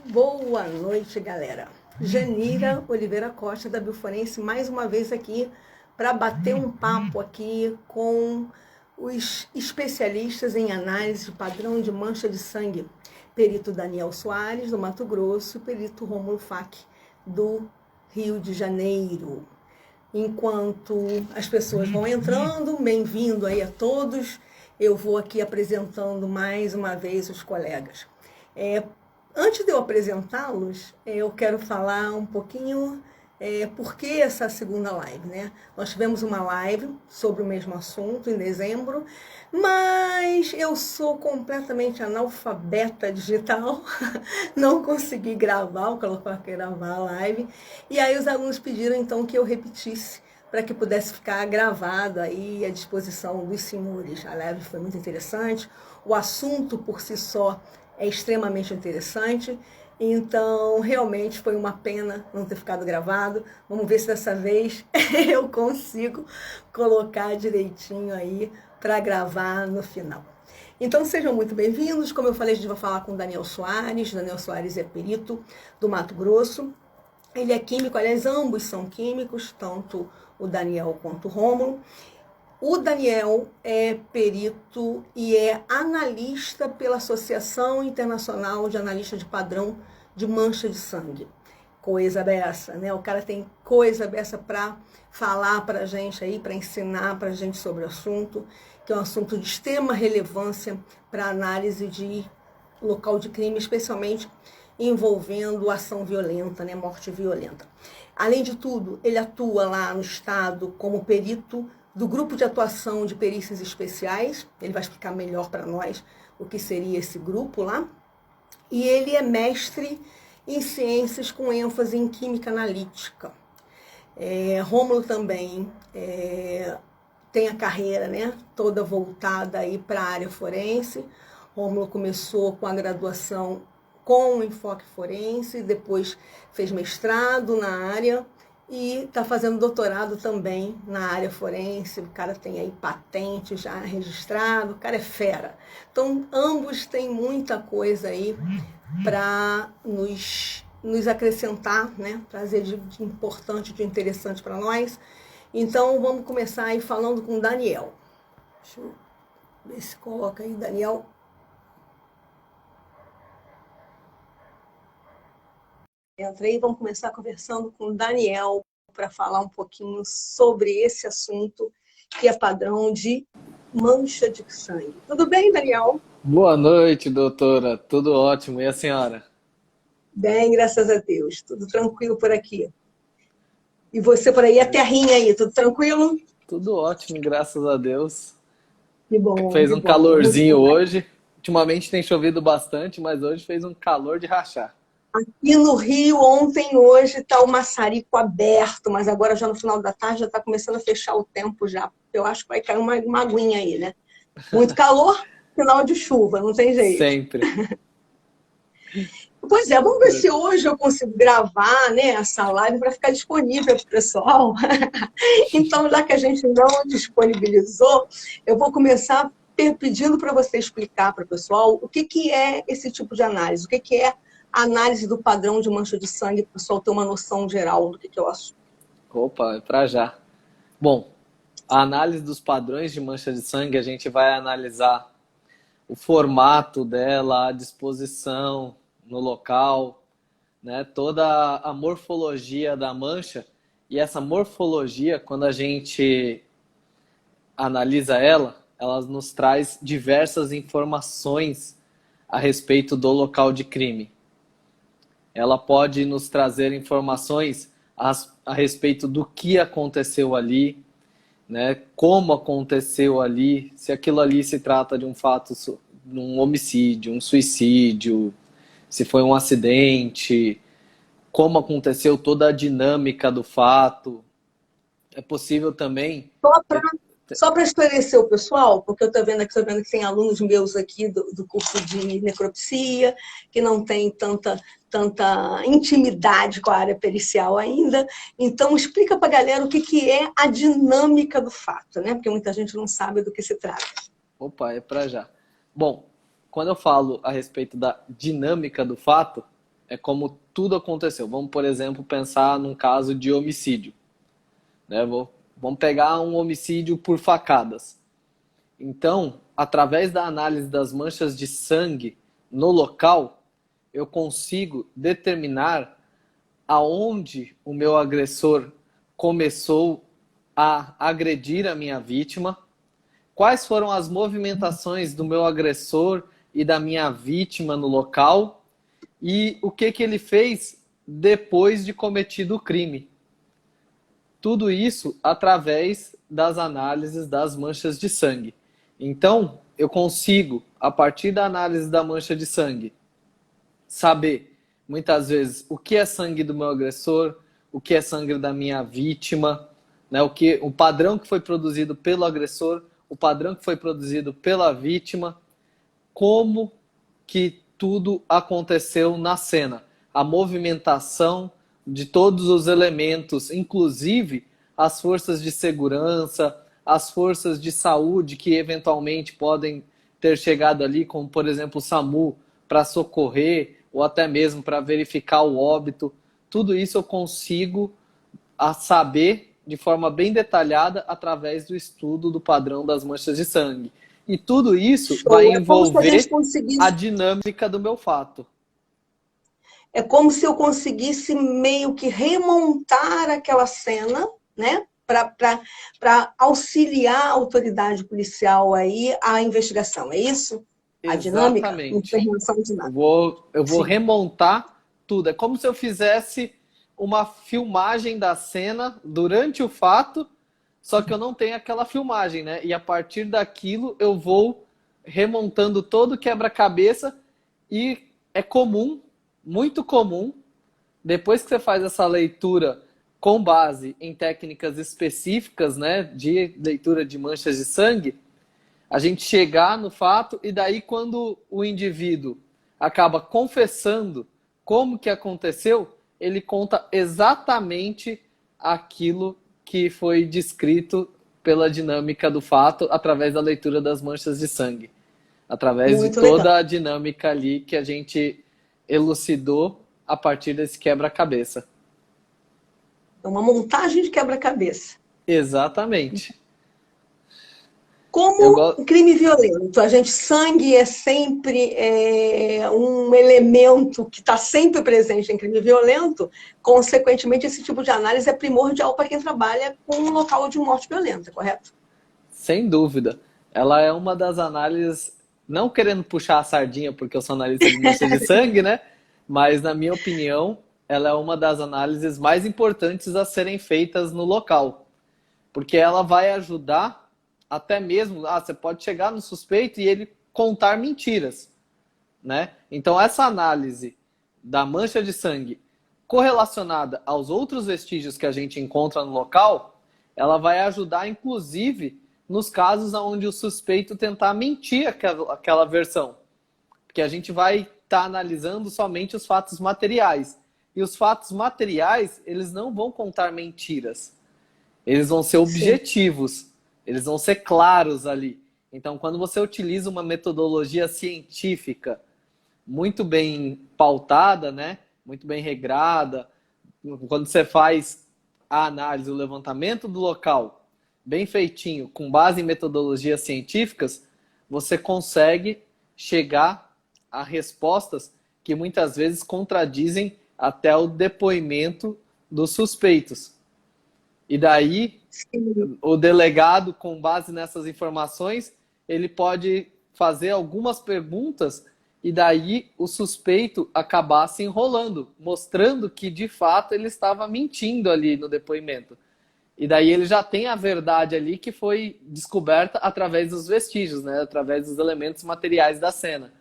Boa noite, galera. Janira Oliveira Costa, da Bioforense, mais uma vez aqui para bater um papo aqui com os especialistas em análise de padrão de mancha de sangue. Perito Daniel Soares, do Mato Grosso, e perito Rômulo Fac, do Rio de Janeiro. Enquanto as pessoas vão entrando, bem-vindo aí a todos. Eu vou aqui apresentando mais uma vez os colegas. Antes de eu apresentá-los, eu quero falar um pouquinho por que essa segunda live, né? Nós tivemos uma live sobre o mesmo assunto em dezembro, mas eu sou completamente analfabeta digital, não consegui gravar, eu coloquei gravar a live, e aí os alunos pediram então que eu repetisse para que pudesse ficar gravado aí à disposição dos senhores. A live foi muito interessante, o assunto por si só é extremamente interessante, então realmente foi uma pena não ter ficado gravado. Vamos ver se dessa vez eu consigo colocar direitinho aí para gravar no final. Então sejam muito bem-vindos. Como eu falei, a gente vai falar com o Daniel Soares. Daniel Soares é perito do Mato Grosso. Ele é químico, aliás, ambos são químicos, tanto o Daniel quanto o Rômulo. O Daniel é perito e é analista pela Associação Internacional de Analistas de Padrão de Mancha de Sangue. Coisa dessa, né? O cara tem coisa dessa para falar para a gente aí, para ensinar para a gente sobre o assunto, que é um assunto de extrema relevância para a análise de local de crime, especialmente envolvendo ação violenta, né? Morte violenta. Além de tudo, ele atua lá no estado como perito do Grupo de Atuação de Perícias Especiais. Ele vai explicar melhor para nós o que seria esse grupo lá. E ele é mestre em ciências com ênfase em química analítica. Rômulo também tem a carreira, né, toda voltada aí para a área forense. Rômulo começou com a graduação com enfoque forense, depois fez mestrado na área e está fazendo doutorado também na área forense. O cara tem aí patente já registrado, o cara é fera. Então, ambos têm muita coisa aí para nos acrescentar, né? Trazer de importante, de interessante para nós. Então, vamos começar aí falando com o Daniel. Deixa eu ver se coloca aí, Daniel. Entra aí, vamos começar conversando com o Daniel para falar um pouquinho sobre esse assunto que é padrão de mancha de sangue. Tudo bem, Daniel? Boa noite, doutora. Tudo ótimo. E a senhora? Bem, graças a Deus. Tudo tranquilo por aqui. E você por aí, a terrinha aí, tudo tranquilo? Tudo ótimo, graças a Deus. Que bom, Fez que um bom. Muito calorzinho bom. hoje. Ultimamente tem chovido bastante, mas hoje fez um calor de rachar. Aqui no Rio, ontem e hoje, está o maçarico aberto, mas agora já no final da tarde já está começando a fechar o tempo já. Eu acho que vai cair uma aguinha aí, né? Muito calor, final de chuva, não tem jeito. Sempre. Pois é, vamos ver se hoje eu consigo gravar, né, essa live para ficar disponível para o pessoal. Então, já que a gente não disponibilizou, eu vou começar pedindo para você explicar para o pessoal o que é esse tipo de análise, o que é a análise do padrão de mancha de sangue, para o pessoal ter uma noção geral do que é o assunto. Opa, é pra já. Bom, a análise dos padrões de mancha de sangue, a gente vai analisar o formato dela, a disposição no local, né? Toda a morfologia da mancha. E essa morfologia, quando a gente analisa ela, ela nos traz diversas informações a respeito do local de crime. Ela pode nos trazer informações a respeito do que aconteceu ali, né? Como aconteceu ali, se aquilo ali se trata de um fato, de um homicídio, um suicídio, se foi um acidente, como aconteceu toda a dinâmica do fato. É possível também... Só para esclarecer o pessoal, porque eu estou vendo que tem alunos meus aqui do curso de necropsia, que não tem tanta intimidade com a área pericial ainda. Então, explica para a galera o que é a dinâmica do fato, né? Porque muita gente não sabe do que se trata. Opa, é para já. Bom, quando eu falo a respeito da dinâmica do fato, é como tudo aconteceu. Vamos, por exemplo, pensar num caso de homicídio, né? Vamos pegar um homicídio por facadas. Então, através da análise das manchas de sangue no local, eu consigo determinar aonde o meu agressor começou a agredir a minha vítima, quais foram as movimentações do meu agressor e da minha vítima no local e o que ele fez depois de cometido o crime. Tudo isso através das análises das manchas de sangue. Então, eu consigo, a partir da análise da mancha de sangue, saber, muitas vezes, o que é sangue do meu agressor, o que é sangue da minha vítima, né? O padrão que foi produzido pelo agressor, o padrão que foi produzido pela vítima, como que tudo aconteceu na cena. A movimentação de todos os elementos, inclusive as forças de segurança, as forças de saúde que eventualmente podem ter chegado ali, como por exemplo o SAMU, para socorrer ou até mesmo para verificar o óbito. Tudo isso eu consigo saber de forma bem detalhada através do estudo do padrão das manchas de sangue. E tudo isso vai envolver a dinâmica do meu fato. É como se eu conseguisse meio que remontar aquela cena, né? Para auxiliar a autoridade policial aí a investigação, é isso? A dinâmica? Intervenção dinâmica. Eu vou remontar tudo. É como se eu fizesse uma filmagem da cena durante o fato, só que eu não tenho aquela filmagem, né? E a partir daquilo eu vou remontando todo o quebra-cabeça e é comum, muito comum, depois que você faz essa leitura com base em técnicas específicas, né, de leitura de manchas de sangue, a gente chegar no fato e daí quando o indivíduo acaba confessando como que aconteceu, ele conta exatamente aquilo que foi descrito pela dinâmica do fato através da leitura das manchas de sangue. Através de toda a dinâmica ali que a gente elucidou a partir desse quebra-cabeça. É uma montagem de quebra-cabeça. Exatamente. Como um crime violento, sangue é sempre um elemento que está sempre presente em crime violento, consequentemente esse tipo de análise é primordial para quem trabalha com um local de morte violenta, correto? Sem dúvida. Ela é uma das análises, não querendo puxar a sardinha porque eu sou analista de mancha de sangue, né? Mas na minha opinião, ela é uma das análises mais importantes a serem feitas no local. Porque ela vai ajudar até mesmo, você pode chegar no suspeito e ele contar mentiras, né? Então essa análise da mancha de sangue correlacionada aos outros vestígios que a gente encontra no local, ela vai ajudar inclusive nos casos onde o suspeito tentar mentir aquela versão. Porque a gente vai estar analisando somente os fatos materiais. E os fatos materiais, eles não vão contar mentiras. Eles vão ser objetivos. Sim. Eles vão ser claros ali. Então, quando você utiliza uma metodologia científica muito bem pautada, né? Muito bem regrada, quando você faz a análise, o levantamento do local bem feitinho, com base em metodologias científicas, você consegue chegar a respostas que muitas vezes contradizem até o depoimento dos suspeitos. E daí, o delegado, com base nessas informações, ele pode fazer algumas perguntas e daí o suspeito acabar se enrolando, mostrando que, de fato, ele estava mentindo ali no depoimento. E daí ele já tem a verdade ali que foi descoberta através dos vestígios, né? Através dos elementos materiais da cena.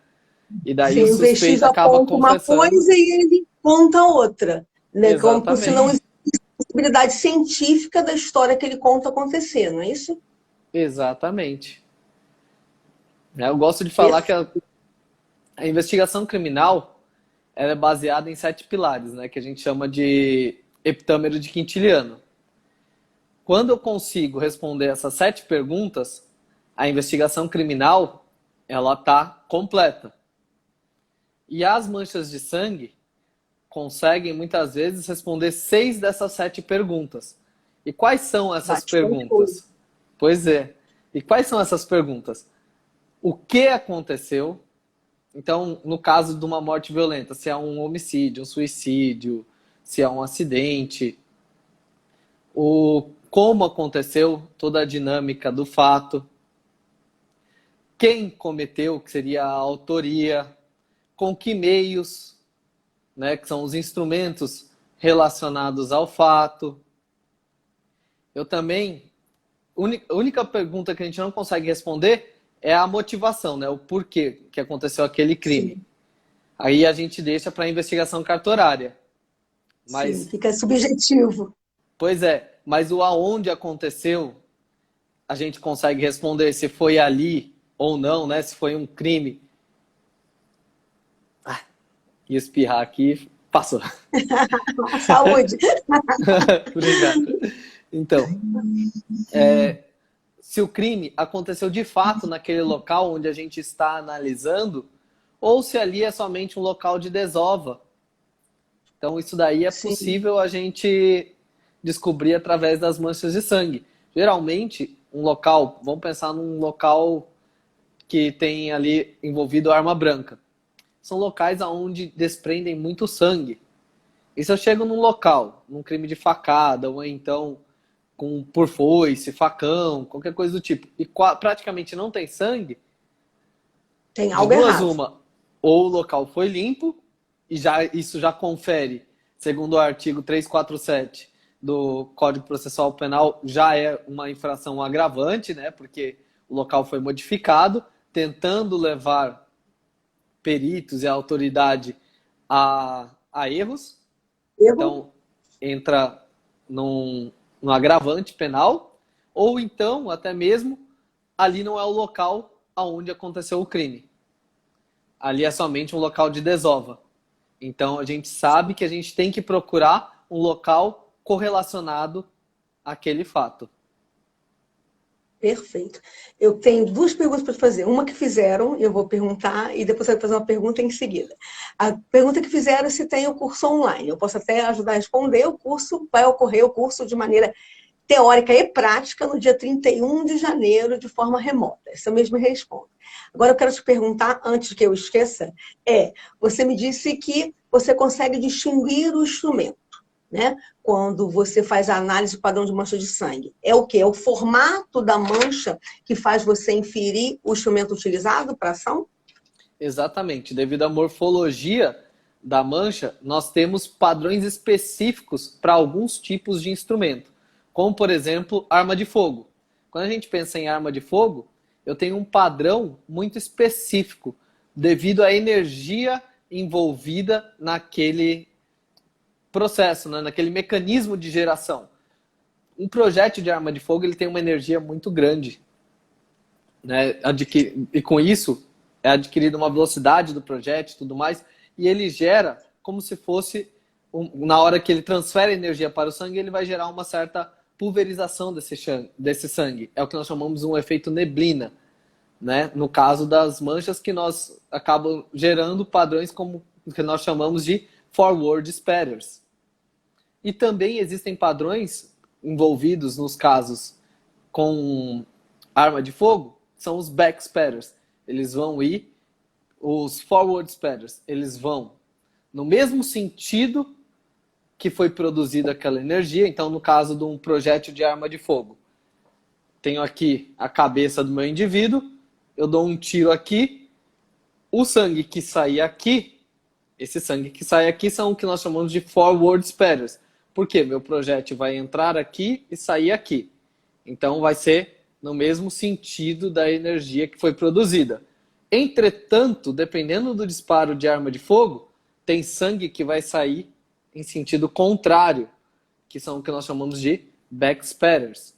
E daí o suspeito acaba confessando uma coisa e ele conta outra, né? Como se não existe possibilidade científica da história que ele conta acontecer, não é isso? Exatamente. Eu gosto de falar que a investigação criminal ela é baseada em 7 pilares, né? Que a gente chama de heptâmero de Quintiliano. Quando eu consigo responder essas 7 perguntas, a investigação criminal ela está completa. E as manchas de sangue conseguem, muitas vezes, responder 6 dessas 7 perguntas. E quais são essas perguntas? Pois é. E quais são essas perguntas? O que aconteceu? Então, no caso de uma morte violenta, se é um homicídio, um suicídio, se é um acidente, o como aconteceu, toda a dinâmica do fato, quem cometeu, que seria a autoria, com que meios, né, que são os instrumentos relacionados ao fato. Eu também, a única pergunta que a gente não consegue responder é a motivação, né, o porquê que aconteceu aquele crime. Sim. Aí a gente deixa para a investigação cartorária. Mas, sim, fica subjetivo. Pois é, mas o aonde aconteceu, a gente consegue responder se foi ali ou não, né? Se foi um crime. Ia espirrar aqui, passou. Saúde! Obrigado. Então, se o crime aconteceu de fato naquele local onde a gente está analisando, ou se ali é somente um local de desova. Então, isso daí é possível a gente descobrir através das manchas de sangue. Geralmente, um local, vamos pensar num local que tem ali envolvido arma branca. São locais onde desprendem muito sangue. E se eu chego num local, num crime de facada, ou então por foice, facão, qualquer coisa do tipo, e praticamente não tem sangue, tem algo errado. Uma, ou o local foi limpo, e isso já confere, segundo o artigo 347 do Código Processual Penal, já é uma infração agravante, né? Porque o local foi modificado, tentando levar peritos e a autoridade a erros. Então, entra num agravante penal, ou então, até mesmo, ali não é o local onde aconteceu o crime. Ali é somente um local de desova. Então, a gente sabe que a gente tem que procurar um local correlacionado àquele fato. Perfeito. Eu tenho 2 perguntas para te fazer. Uma que fizeram, eu vou perguntar, e depois eu vou fazer uma pergunta em seguida. A pergunta que fizeram é se tem o curso online. Eu posso até ajudar a responder. O curso vai ocorrer, o curso de maneira teórica e prática, no dia 31 de janeiro, de forma remota. Essa eu mesma respondo. Agora eu quero te perguntar, antes que eu esqueça, você me disse que você consegue distinguir o instrumento, né? Quando você faz a análise do padrão de mancha de sangue. É o quê? É o formato da mancha que faz você inferir o instrumento utilizado para a ação? Exatamente. Devido à morfologia da mancha, nós temos padrões específicos para alguns tipos de instrumento, como, por exemplo, arma de fogo. Quando a gente pensa em arma de fogo, eu tenho um padrão muito específico, devido à energia envolvida naquele processo, né? Naquele mecanismo de geração. Um projétil de arma de fogo ele tem uma energia muito grande, né? E com isso é adquirida uma velocidade do projétil e tudo mais, e ele gera como se fosse, na hora que ele transfere energia para o sangue, ele vai gerar uma certa pulverização desse sangue. É o que nós chamamos de um efeito neblina, né? No caso das manchas, que nós acabam gerando padrões como que nós chamamos de forward spatters. E também existem padrões envolvidos nos casos com arma de fogo, que são os back spatters. Eles vão ir, os forward spatters, eles vão no mesmo sentido que foi produzida aquela energia. Então, no caso de um projétil de arma de fogo, tenho aqui a cabeça do meu indivíduo, eu dou um tiro aqui, o sangue que sai aqui, esse sangue que sai aqui são o que nós chamamos de forward spatters. Por quê? Meu projétil vai entrar aqui e sair aqui. Então, vai ser no mesmo sentido da energia que foi produzida. Entretanto, dependendo do disparo de arma de fogo, tem sangue que vai sair em sentido contrário, que são o que nós chamamos de back spatters.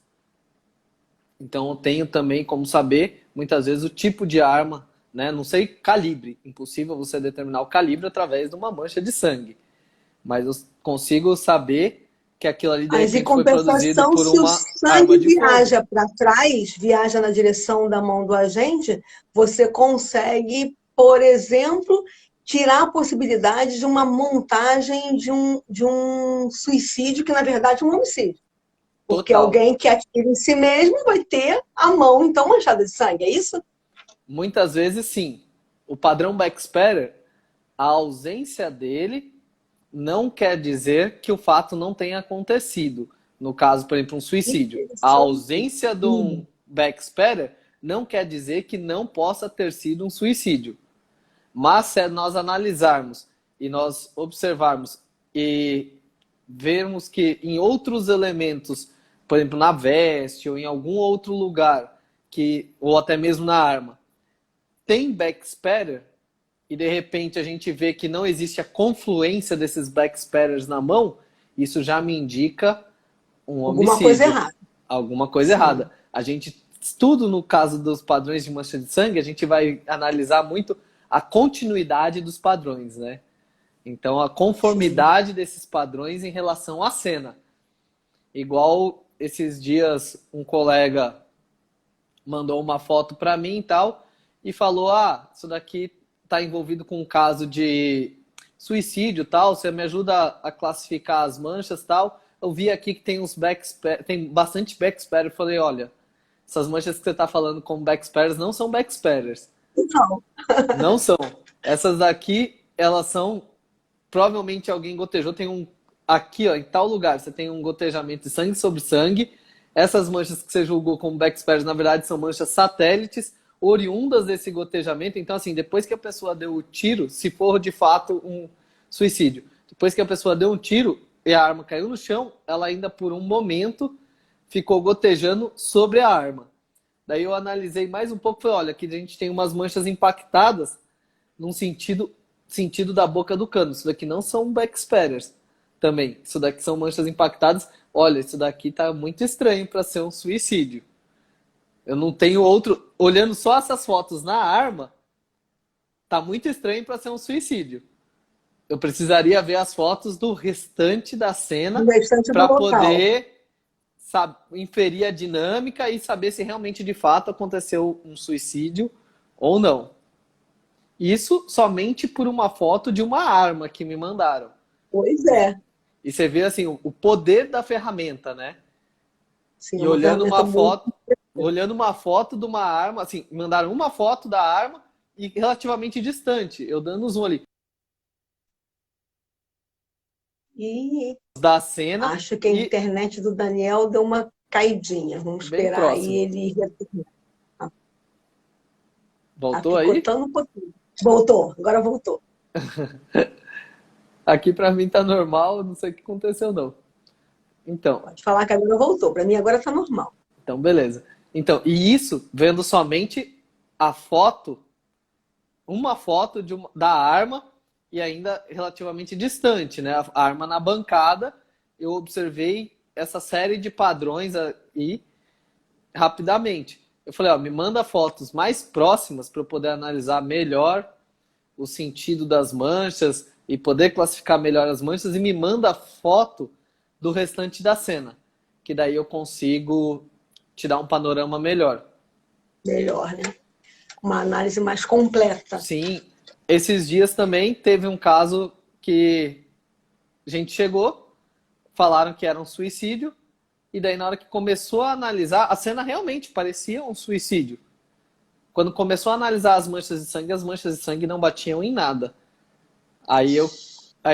Então, eu tenho também como saber, muitas vezes, o tipo de arma, né? Não sei calibre, impossível você determinar o calibre através de uma mancha de sangue. Mas eu consigo saber que aquilo ali de repente foi produzido por uma arma de fogo. Se o sangue viaja para trás, viaja na direção da mão do agente, você consegue, por exemplo, tirar a possibilidade de uma montagem de um suicídio que, na verdade, é um homicídio. Porque Total. alguém que atira em si mesmo vai ter a mão, então, manchada de sangue, é isso? Muitas vezes, sim. O padrão Backspatter, a ausência dele não quer dizer que o fato não tenha acontecido. No caso, por exemplo, um suicídio. A Interessante. ausência de um backspatter não quer dizer que não possa ter sido um suicídio. Mas se nós analisarmos e nós observarmos e vermos que em outros elementos, por exemplo, na veste ou em algum outro lugar, ou até mesmo na arma, tem backspatter, e de repente a gente vê que não existe a confluência desses backspatters na mão, isso já me indica um Alguma coisa homicídio, errada. alguma coisa Sim. errada. A gente, tudo no caso dos padrões de mancha de sangue, a gente vai analisar muito a continuidade dos padrões, né? Então, a Sim. conformidade desses padrões em relação à cena. Igual esses dias um colega mandou uma foto para mim e tal, e falou: ah, isso daqui está envolvido com um caso de suicídio tal, você me ajuda a classificar as manchas tal. Eu vi aqui que tem tem bastante backspatter. Eu falei: olha, essas manchas que você está falando como backspatters não são backspatters. Então, Não são. Essas daqui, elas são, provavelmente alguém gotejou, tem um aqui, ó, em tal lugar, você tem um gotejamento de sangue sobre sangue. Essas manchas que você julgou como backspatters, na verdade, são manchas satélites, oriundas desse gotejamento. Então, assim, depois que a pessoa deu o tiro, se for de fato um suicídio, depois que a pessoa deu um tiro e a arma caiu no chão, ela ainda por um momento ficou gotejando sobre a arma. Daí eu analisei mais um pouco e falei: olha, aqui a gente tem umas manchas impactadas num sentido da boca do cano. Isso daqui não são backspatters também. Isso daqui são manchas impactadas. Olha, isso daqui tá muito estranho para ser um suicídio. Eu não tenho outro. Olhando só essas fotos na arma, tá muito estranho para ser um suicídio. Eu precisaria ver as fotos do restante da no cena restante do para local. poder inferir a dinâmica e saber se realmente de fato aconteceu um suicídio ou não. Isso somente por uma foto de uma arma que me mandaram, Pois né? é. E você vê assim o poder da ferramenta, né? Sim, é E uma ferramenta muito. olhando uma foto de uma arma, assim, mandaram uma foto da arma e relativamente distante, eu dando zoom ali E da cena acho que a e internet do Daniel deu uma caidinha. Vamos bem esperar aí próximo. ele retornar. Tá Voltou aí? picotando um pouquinho. Voltou, agora voltou. Aqui para mim tá normal, não sei o que aconteceu não. Então, Pode falar que agora voltou. Para mim agora tá normal. então beleza. Então, e isso vendo somente a foto, uma foto da arma e ainda relativamente distante, né? A arma na bancada, eu observei essa série de padrões aí rapidamente. Eu falei: ó, me manda fotos mais próximas para eu poder analisar melhor o sentido das manchas e poder classificar melhor as manchas, e me manda foto do restante da cena, que daí eu consigo te dar um panorama melhor. Melhor, né? Uma análise mais completa. Sim, esses dias também teve um caso que a gente chegou, falaram que era um suicídio, e daí na hora que começou a analisar, a cena realmente parecia um suicídio. Quando começou a analisar as manchas de sangue, as manchas de sangue não batiam em nada. Aí eu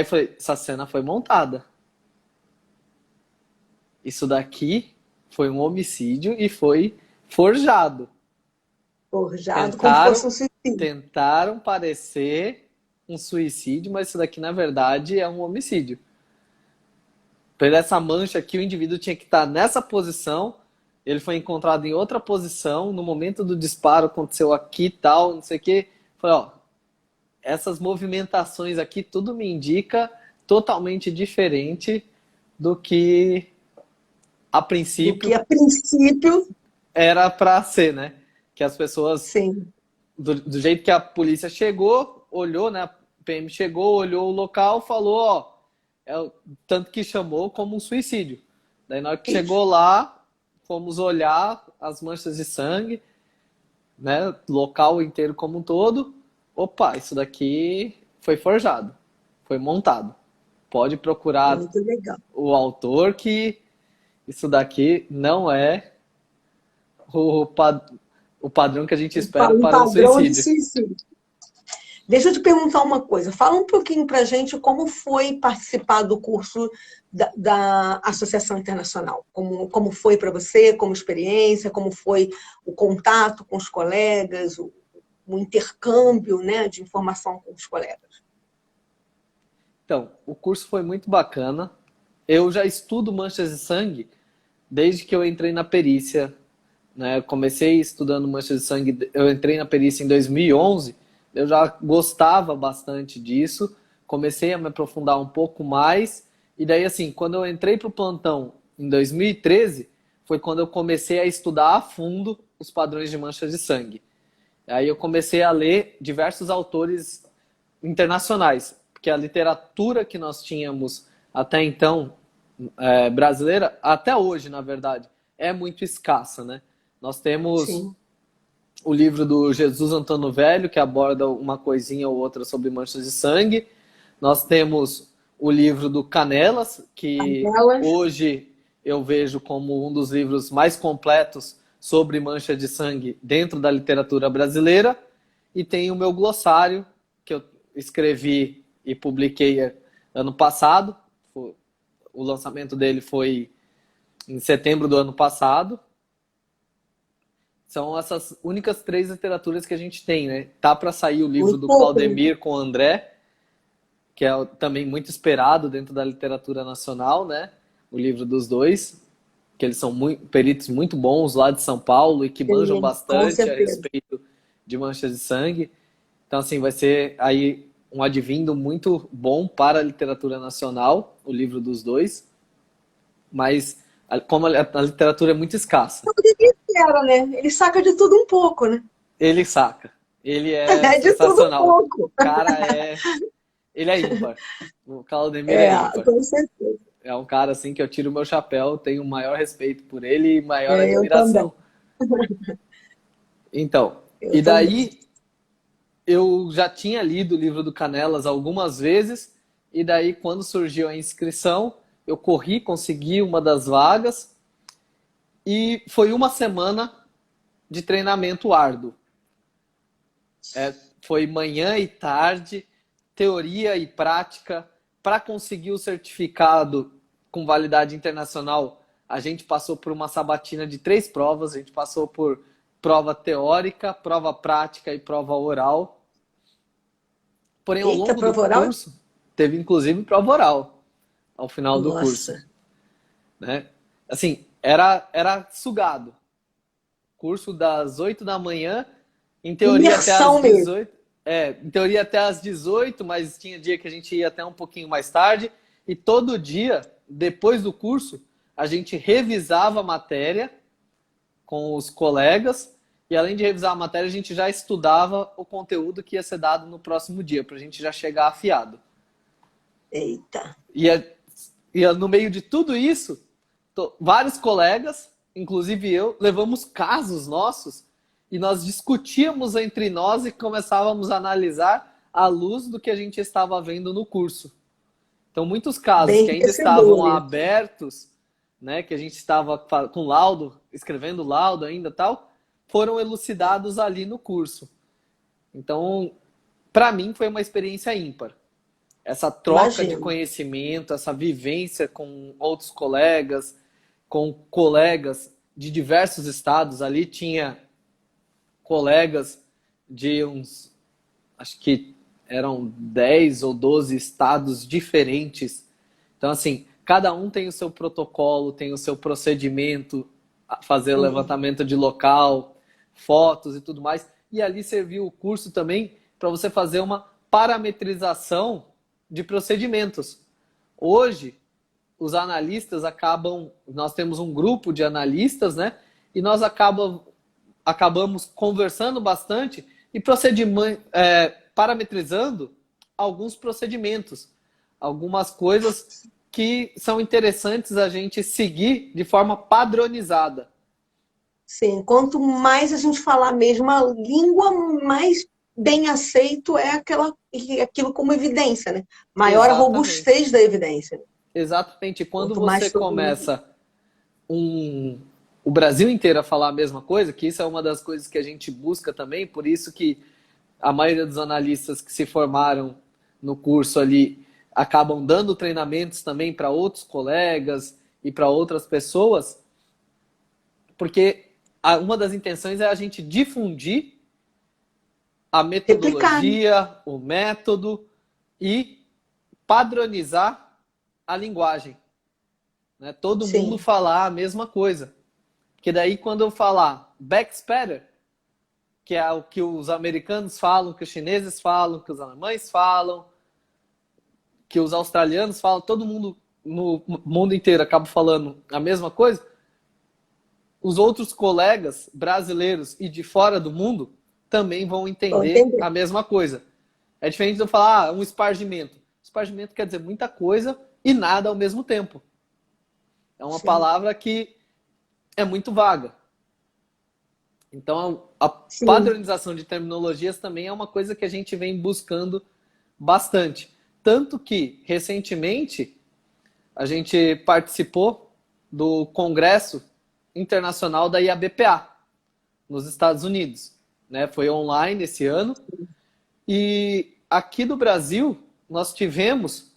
falei: essa cena foi montada. Isso daqui foi um homicídio e foi forjado. Forjado como fosse Tentaram, um suicídio. tentaram parecer um suicídio, mas isso daqui na verdade é um homicídio. Por essa mancha aqui, o indivíduo tinha que estar nessa posição, ele foi encontrado em outra posição, no momento do disparo aconteceu aqui tal, não sei o que. Falei: ó, essas movimentações aqui tudo me indica totalmente diferente do que a Do que princípio a princípio, era para ser, né? Que as pessoas, sim. do jeito que a polícia chegou, olhou, né? A PM chegou, olhou o local, falou: ó, tanto que chamou como um suicídio. Daí na hora que chegou lá, fomos olhar as manchas de sangue, né? Local inteiro como um todo. Opa, isso daqui foi forjado, foi montado. Pode procurar Muito legal. o autor que isso daqui não é o, o padrão que a gente espera Um para um padrão de suicídio. suicídio. Deixa eu te perguntar uma coisa. Fala um pouquinho para a gente como foi participar do curso da Associação Internacional. Como foi para você, como experiência, como foi o contato com os colegas, o intercâmbio, né, de informação com os colegas. Então, o curso foi muito bacana. Eu já estudo manchas de sangue desde que eu entrei na perícia, né? Eu comecei estudando manchas de sangue, eu entrei na perícia em 2011, eu já gostava bastante disso, comecei a me aprofundar um pouco mais, e daí assim, quando eu entrei para o plantão em 2013, foi quando eu comecei a estudar a fundo os padrões de manchas de sangue. Aí eu comecei a ler diversos autores internacionais, porque a literatura que nós tínhamos até então, brasileira, até hoje, na verdade, é muito escassa, né? Nós temos Sim. o livro do Jesus Antônio Velho, que aborda uma coisinha ou outra sobre manchas de sangue. Nós temos o livro do Canelas, que Canelas. hoje eu vejo como um dos livros mais completos sobre mancha de sangue dentro da literatura brasileira. E tem o meu glossário, que eu escrevi e publiquei ano passado. O lançamento dele foi em setembro do ano passado. São essas únicas 3 literaturas que a gente tem, né? Tá para sair o livro do Claudemir com o André, que é também muito esperado dentro da literatura nacional, né? O livro dos dois, que eles são peritos muito bons lá de São Paulo e que manjam bastante a respeito de manchas de sangue. Então, assim, vai ser aí um advindo muito bom para a literatura nacional, o livro dos dois. Mas, como a literatura é muito escassa. Né? Ele saca de tudo um pouco, né? Ele saca. Ele é de sensacional. Tudo um pouco. O cara ele é ímpar. O Claudemir é ímpar. Com certeza. É um cara assim que eu tiro o meu chapéu, tenho o maior respeito por ele e maior admiração. Então, e daí eu já tinha lido o livro do Canelas algumas vezes, e daí quando surgiu a inscrição, eu corri, consegui uma das vagas, e foi uma semana de treinamento árduo. Foi manhã e tarde, teoria e prática. Para conseguir o certificado com validade internacional, a gente passou por uma sabatina de 3 provas. A gente passou por prova teórica, prova prática e prova oral. Porém, ao longo do curso, teve inclusive prova oral ao final do curso. Né? Assim, era sugado. Curso das 8 da manhã, em teoria até às 18. Em teoria até às 18, mas tinha dia que a gente ia até um pouquinho mais tarde. E todo dia, depois do curso, a gente revisava a matéria com os colegas. E além de revisar a matéria, a gente já estudava o conteúdo que ia ser dado no próximo dia, para a gente já chegar afiado. Eita! E no meio de tudo isso, vários colegas, inclusive eu, levamos casos nossos e nós discutíamos entre nós e começávamos a analisar à luz do que a gente estava vendo no curso. Então, muitos casos que ainda estavam abertos, né, que a gente estava com laudo, escrevendo laudo ainda tal, foram elucidados ali no curso. Então, para mim, foi uma experiência ímpar. Essa troca de conhecimento, essa vivência com outros colegas, com colegas de diversos estados. Ali tinha colegas de uns, acho que eram 10 ou 12 estados diferentes. Então, assim, cada um tem o seu protocolo, tem o seu procedimento, fazer levantamento de local, fotos e tudo mais. E ali serviu o curso também para você fazer uma parametrização de procedimentos. Hoje, os analistas nós temos um grupo de analistas, né? E nós acabamos conversando bastante e parametrizando alguns procedimentos, algumas coisas que são interessantes a gente seguir de forma padronizada. Sim, quanto mais a gente falar mesmo a língua, mais bem aceito é aquilo como evidência, né? Maior a Exatamente. robustez da evidência. Exatamente. Quando Quanto mais você todo mundo... começa o Brasil inteiro a falar a mesma coisa, que isso é uma das coisas que a gente busca também, por isso que a maioria dos analistas que se formaram no curso ali acabam dando treinamentos também para outros colegas e para outras pessoas, porque uma das intenções é a gente difundir a metodologia, o método e padronizar a linguagem. Né? Todo mundo falar a mesma coisa. Porque daí quando eu falar backspatter, que é o que os americanos falam, que os chineses falam, que os alemães falam, que os australianos falam, todo mundo no mundo inteiro acaba falando a mesma coisa, os outros colegas brasileiros e de fora do mundo também vão entender a mesma coisa. É diferente de eu falar um espargimento. Espargimento quer dizer muita coisa e nada ao mesmo tempo. É uma palavra que é muito vaga. Então, a padronização de terminologias também é uma coisa que a gente vem buscando bastante. Tanto que, recentemente, a gente participou do Congresso Internacional da IABPA, nos Estados Unidos. Né? Foi online esse ano. E aqui do Brasil, nós tivemos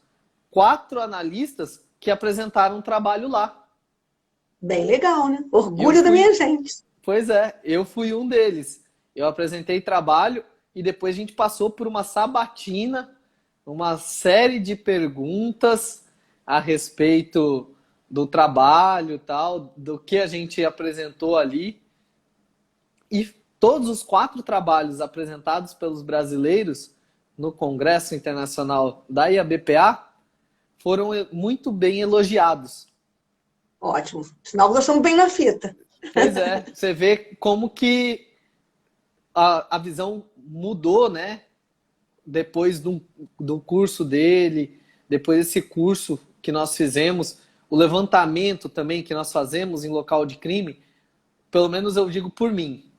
4 analistas que apresentaram um trabalho lá. Bem legal, né? Orgulho da minha gente. Pois é, eu fui um deles. Eu apresentei trabalho e depois a gente passou por uma sabatina, uma série de perguntas a respeito do trabalho, tal, do que a gente apresentou ali. E todos os 4 trabalhos apresentados pelos brasileiros no Congresso Internacional da IABPA foram muito bem elogiados. Ótimo. Sinal que nós estamos bem na fita. Pois é, você vê como que a visão mudou, né? Depois do curso dele, depois desse curso que nós fizemos, o levantamento também que nós fazemos em local de crime, pelo menos eu digo por mim,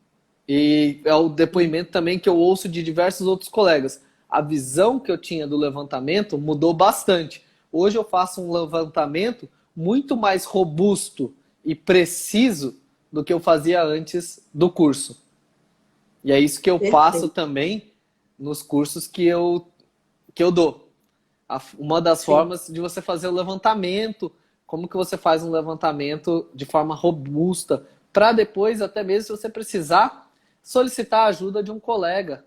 e é o depoimento também que eu ouço de diversos outros colegas. A visão que eu tinha do levantamento mudou bastante. Hoje eu faço um levantamento muito mais robusto e preciso do que eu fazia antes do curso. E é isso que eu passo também nos cursos que eu dou. Uma das formas de você fazer o levantamento, como que você faz um levantamento de forma robusta, para depois, até mesmo se você precisar, solicitar a ajuda de um colega.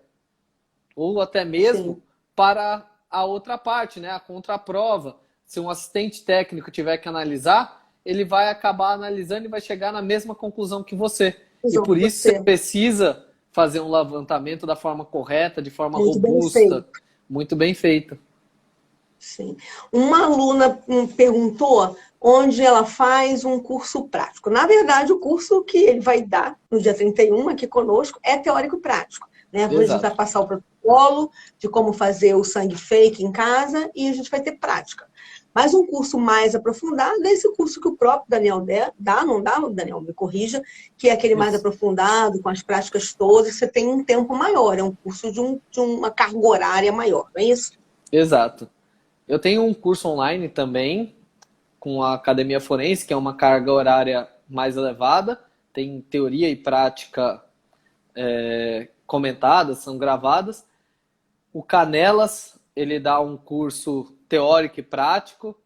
Ou até mesmo para a outra parte, né? A contraprova. Se um assistente técnico tiver que analisar, ele vai acabar analisando e vai chegar na mesma conclusão que você. E por isso você precisa fazer um levantamento da forma correta, de forma robusta, muito bem feita. Sim. Uma aluna perguntou onde ela faz um curso prático. Na verdade, o curso que ele vai dar no dia 31 aqui conosco é teórico-prático. Né? A gente vai passar o protocolo de como fazer o sangue fake em casa e a gente vai ter prática. Mas um curso mais aprofundado é esse curso que o próprio Daniel dá, não dá, Daniel, me corrija, que é aquele mais aprofundado, com as práticas todas, você tem um tempo maior, é um curso de uma carga horária maior, não é isso? Exato. Eu tenho um curso online também, com a Academia Forense, que é uma carga horária mais elevada, tem teoria e prática comentadas, são gravadas. O Canelas, ele dá um curso teórico e prático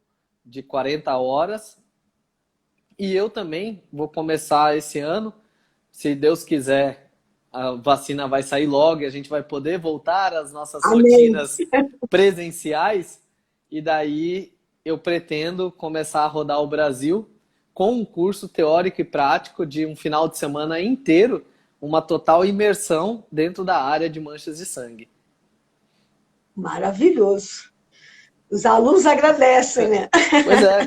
de 40 horas. E eu também vou começar esse ano, se Deus quiser, a vacina vai sair logo e a gente vai poder voltar às nossas rotinas presenciais. E daí eu pretendo começar a rodar o Brasil com um curso teórico e prático de um final de semana inteiro, uma total imersão dentro da área de manchas de sangue. Maravilhoso. Os alunos agradecem, né? Pois é.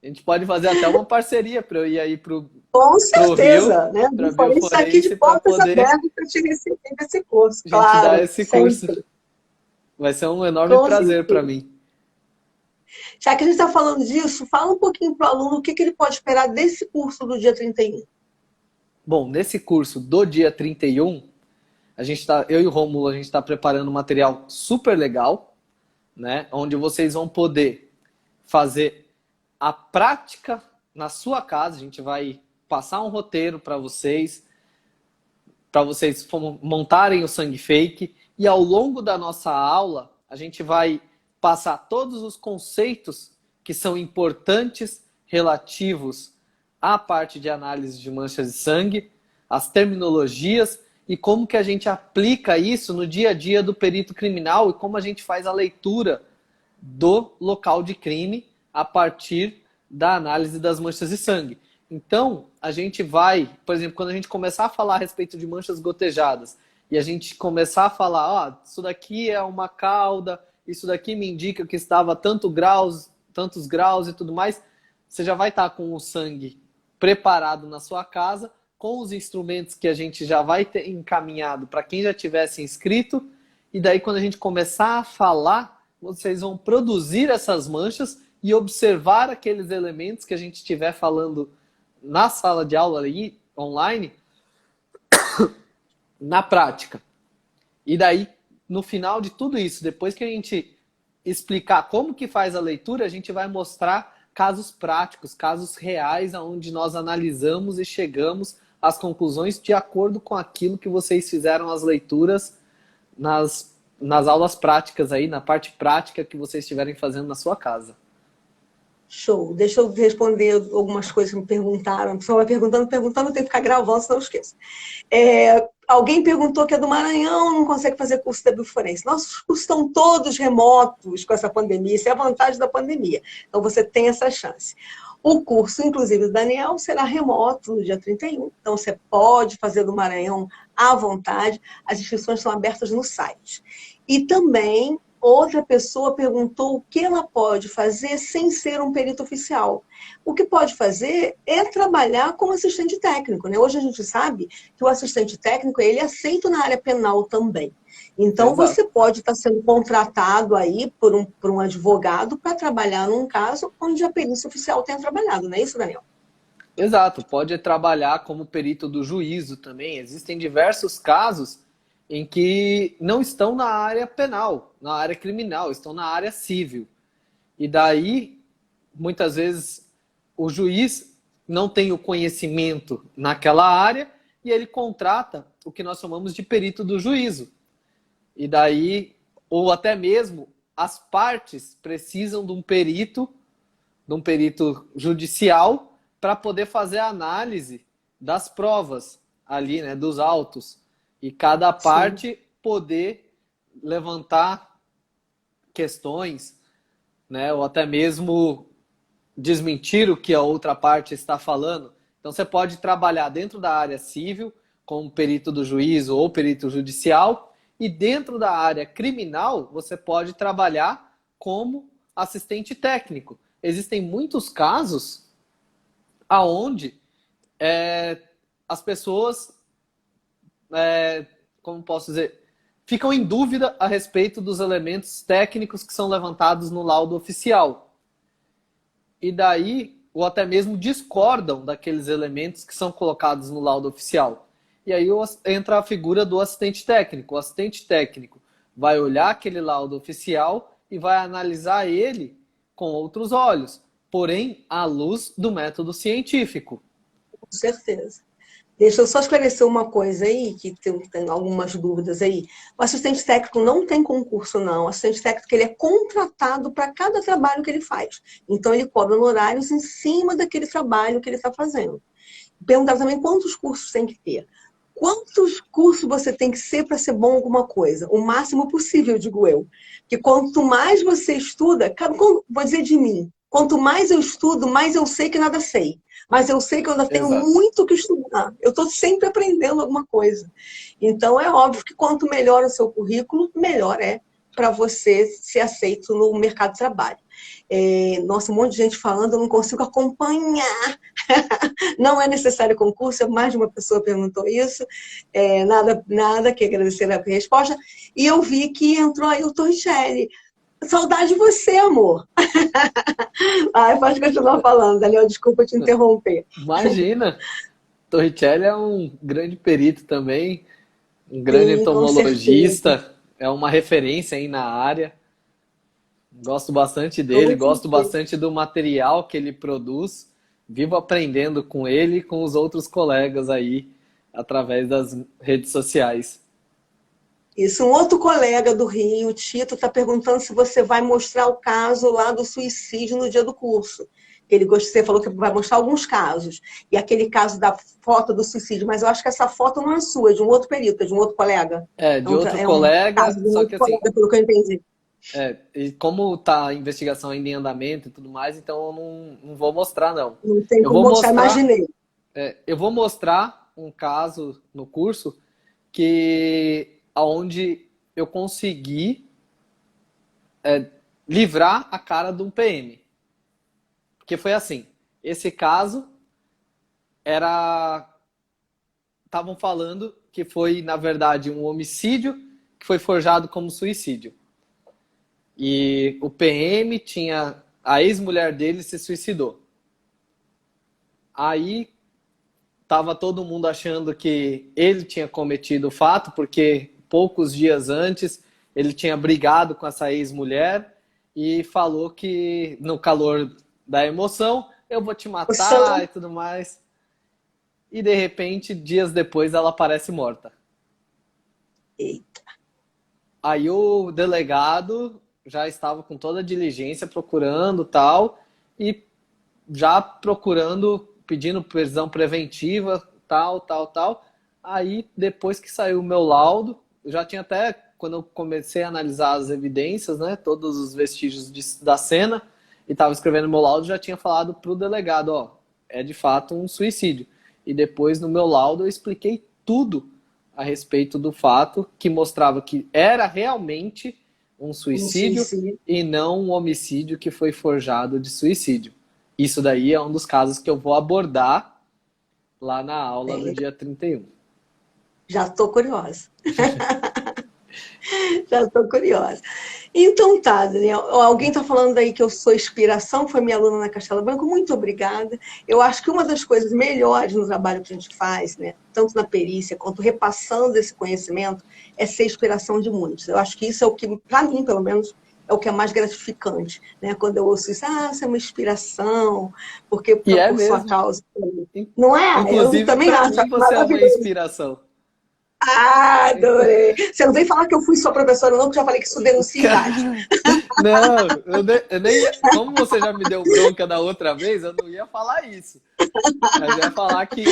A gente pode fazer até uma parceria para eu ir aí para o Rio. Com certeza, né? Para isso aqui de portas abertas para te receber esse curso. Claro, dar esse curso. Vai ser um enorme prazer para mim. Já que a gente está falando disso, fala um pouquinho para o aluno o que ele pode esperar desse curso do dia 31. Bom, nesse curso do dia 31, eu e o Rômulo, a gente está preparando um material super legal, né? Onde vocês vão poder fazer a prática na sua casa. A gente vai passar um roteiro para vocês montarem o sangue fake. E ao longo da nossa aula, a gente vai passar todos os conceitos que são importantes relativos à parte de análise de manchas de sangue, as terminologias e como que a gente aplica isso no dia a dia do perito criminal e como a gente faz a leitura do local de crime a partir da análise das manchas de sangue. Então, a gente vai, por exemplo, quando a gente começar a falar a respeito de manchas gotejadas e a gente começar a falar, isso daqui é uma cauda, isso daqui me indica que estava tantos graus e tudo mais, você já vai estar com o sangue preparado na sua casa, com os instrumentos que a gente já vai ter encaminhado para quem já tivesse inscrito, e daí quando a gente começar a falar, vocês vão produzir essas manchas e observar aqueles elementos que a gente estiver falando na sala de aula aí, online, na prática. E daí, no final de tudo isso, depois que a gente explicar como que faz a leitura, a gente vai mostrar casos práticos, casos reais, onde nós analisamos e chegamos às conclusões de acordo com aquilo que vocês fizeram as leituras nas aulas práticas aí, na parte prática que vocês estiverem fazendo na sua casa. Show. Deixa eu responder algumas coisas que me perguntaram. A pessoa vai perguntando, eu tenho que ficar gravando, senão eu esqueço. Alguém perguntou que é do Maranhão, não consegue fazer curso da bioforense. Nossos cursos estão todos remotos com essa pandemia, isso é a vantagem da pandemia. Então, você tem essa chance. O curso, inclusive, do Daniel, será remoto no dia 31. Então, você pode fazer do Maranhão à vontade. As inscrições estão abertas no site. E também, outra pessoa perguntou o que ela pode fazer sem ser um perito oficial. O que pode fazer é trabalhar como assistente técnico, né? Hoje a gente sabe que o assistente técnico, ele é aceito na área penal também. Então, Exato. Você pode estar sendo contratado aí por um advogado para trabalhar num caso onde a perícia oficial tenha trabalhado, não é isso, Daniel? Exato, pode trabalhar como perito do juízo também. Existem diversos casos em que não estão na área penal, na área criminal, estão na área civil. E daí, muitas vezes, o juiz não tem o conhecimento naquela área e ele contrata o que nós chamamos de perito do juízo. E daí, ou até mesmo, as partes precisam de um perito judicial para poder fazer a análise das provas ali, né, dos autos. E cada parte Sim. poder levantar questões, né, ou até mesmo desmentir o que a outra parte está falando. Então, você pode trabalhar dentro da área civil, como perito do juízo ou perito judicial, e dentro da área criminal, você pode trabalhar como assistente técnico. Existem muitos casos onde as pessoas, como posso dizer, ficam em dúvida a respeito dos elementos técnicos que são levantados no laudo oficial. E daí, ou até mesmo discordam daqueles elementos que são colocados no laudo oficial. E aí entra a figura do assistente técnico. O assistente técnico vai olhar aquele laudo oficial e vai analisar ele com outros olhos, porém à luz do método científico. Com certeza. Deixa eu só esclarecer uma coisa aí, que tem algumas dúvidas aí. O assistente técnico não tem concurso, não. O assistente técnico ele é contratado para cada trabalho que ele faz. Então, ele cobra honorários em cima daquele trabalho que ele está fazendo. Perguntava também quantos cursos tem que ter. Quantos cursos você tem que ser para ser bom em alguma coisa? O máximo possível, digo eu. Porque quanto mais você estuda, vou dizer de mim, quanto mais eu estudo, mais eu sei que nada sei. Mas eu sei que eu ainda tenho muito que estudar. Eu estou sempre aprendendo alguma coisa. Então, é óbvio que quanto melhor o seu currículo, melhor é para você ser aceito no mercado de trabalho. Nossa, um monte de gente falando, eu não consigo acompanhar. Não é necessário concurso, mais de uma pessoa perguntou isso. Nada que agradecer a resposta. E eu vi que entrou aí o Torricelli. Saudade de você, amor. Pode continuar falando, Daniel, desculpa te interromper. Imagina. Torricelli é um grande perito também, um grande Sim, com certeza. entomologista, é uma referência aí na área. Gosto bastante dele, Com gosto certeza. bastante do material que ele produz. Vivo aprendendo com ele e com os outros colegas aí através das redes sociais. Isso, um outro colega do Rio, o Tito, está perguntando se você vai mostrar o caso lá do suicídio no dia do curso. Você falou que vai mostrar alguns casos. E aquele caso da foto do suicídio, mas eu acho que essa foto não é sua, é de um outro perito, é de um outro colega. É, É de um, outro é um caso colega, de um só que outro assim, colega, pelo que eu entendi. e como tá a investigação ainda em andamento e tudo mais, então eu não vou mostrar, não. Não tem Eu como vou mostrar, mostrar, imaginei. eu vou mostrar um caso no curso que aonde eu consegui livrar a cara de um PM. Porque foi assim, esse caso era estavam falando que foi, na verdade, um homicídio que foi forjado como suicídio. E o PM tinha a ex-mulher dele se suicidou. Aí tava todo mundo achando que ele tinha cometido o fato, porque poucos dias antes ele tinha brigado com essa ex-mulher e falou que no calor da emoção eu vou te matar e tudo mais. E de repente, dias depois, ela aparece morta. Eita. Aí o delegado já estava com toda a diligência procurando tal e já procurando, pedindo prisão preventiva, tal. Aí, depois que saiu o meu laudo, eu já tinha até, quando eu comecei a analisar as evidências, né, todos os vestígios da cena, e estava escrevendo meu laudo, já tinha falado para o delegado, ó, é de fato um suicídio. E depois, no meu laudo, eu expliquei tudo a respeito do fato, que mostrava que era realmente um Um suicídio suicídio. e não um homicídio que foi forjado de suicídio. Isso daí é um dos casos que eu vou abordar lá na aula do dia 31. Já estou curiosa. Já estou curiosa. Então tá, Daniel. Alguém está falando aí que eu sou inspiração, foi minha aluna na Castelo Branco, muito obrigada. Eu acho que uma das coisas melhores no trabalho que a gente faz, né, tanto na perícia quanto repassando esse conhecimento, é ser inspiração de muitos. Eu acho que isso é o que, para mim, pelo menos, é o que é mais gratificante, né? Quando eu ouço isso, você é uma inspiração, porque E é por sua mesmo. causa. Não é? Eu Inclusive, também para acho mim, você é uma maravilhoso. inspiração. Ah, adorei. Você não vem falar que eu fui sua professora, não, porque eu já falei que isso denuncia idade. Não, eu nem ia, como você já me deu bronca da outra vez, eu não ia falar isso. Mas eu ia falar que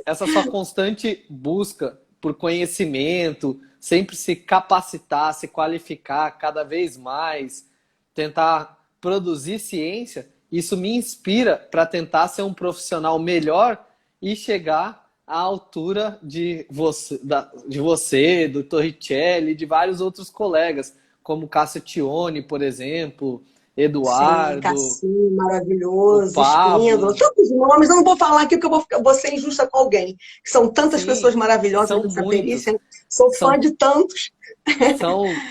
essa sua constante busca por conhecimento, sempre se capacitar, se qualificar cada vez mais, tentar produzir ciência, isso me inspira para tentar ser um profissional melhor e chegar à altura de você, do Torricelli, de vários outros colegas, como Cássio Tione, por exemplo, Sim, Eduardo, Cassim, o maravilhoso, Espíndola, Pablo. tantos nomes, eu não vou falar aqui porque vou ser injusta com alguém, que são tantas Sim, pessoas maravilhosas são nessa muitos. perícia, sou fã São, de tantos.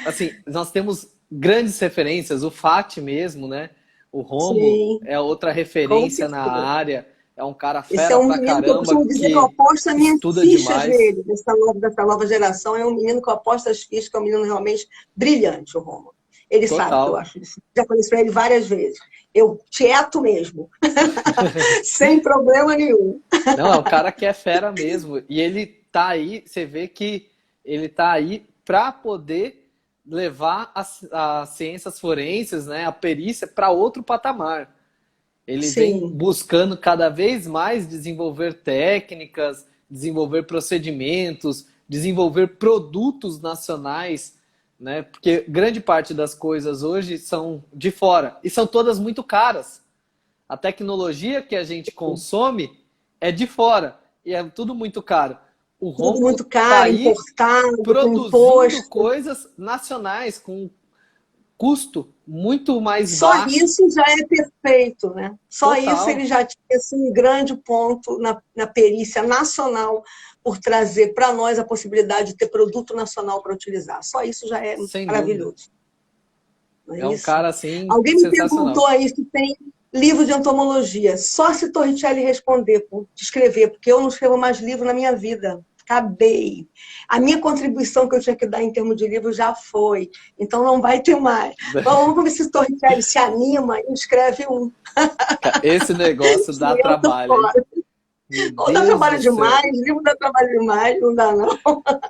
assim, nós temos grandes referências, o Fati mesmo, né? O Rômulo Sim, é outra com referência na certeza. área, é um cara Esse é fera um pra menino que eu caramba, costumo dizer que eu que aposto as minhas estuda fichas demais. nele, dessa nova geração. É um menino que eu aposto as fichas, que é um menino realmente brilhante, o Rômulo. Ele sabe que eu Total. acho isso. Já falei isso para ele várias vezes. Eu tieto mesmo, sem problema nenhum. Não, é um cara que é fera mesmo. E ele tá aí, você vê que ele tá aí para poder levar as ciências forenses, né, a perícia para outro patamar. Ele vem Sim, buscando cada vez mais desenvolver técnicas, desenvolver procedimentos, desenvolver produtos nacionais, né? Porque grande parte das coisas hoje são de fora e são todas muito caras. A tecnologia que a gente consome é de fora e é tudo muito caro. O tudo Rômulo muito está caro, aí importado, com produzindo imposto. coisas nacionais com custo muito mais Só baixo, isso já é perfeito, né? Só isso ele total, já tinha assim, um grande ponto na perícia nacional por trazer para nós a possibilidade de ter produto nacional para utilizar. Só isso já é sem dúvida. maravilhoso, não é É um isso? cara assim Alguém me perguntou sensacional. aí se tem livro de entomologia. Só se Torricelli responder, descrever, porque eu não escrevo mais livro na minha vida. Acabei. A minha contribuição que eu tinha que dar em termos de livro já foi. Então não vai ter mais. Vamos ver se o Torricelli se anima e escreve um. Esse negócio dá trabalho, hein? Meu Ou dá Deus trabalho do céu. demais, livro dá trabalho demais, não dá não.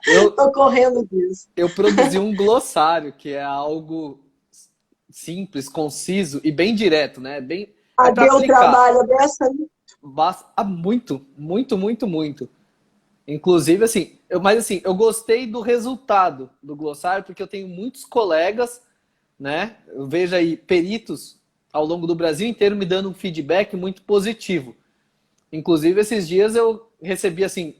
Eu, Tô correndo disso. eu produzi um glossário, que é algo simples, conciso e bem direto, né? Bem, é para Deu aplicar. trabalho dessa. Muito, muito, muito, muito. Inclusive, assim, mas assim, eu gostei do resultado do glossário, porque eu tenho muitos colegas, né? Eu vejo aí peritos ao longo do Brasil inteiro me dando um feedback muito positivo. Inclusive, esses dias eu recebi, assim,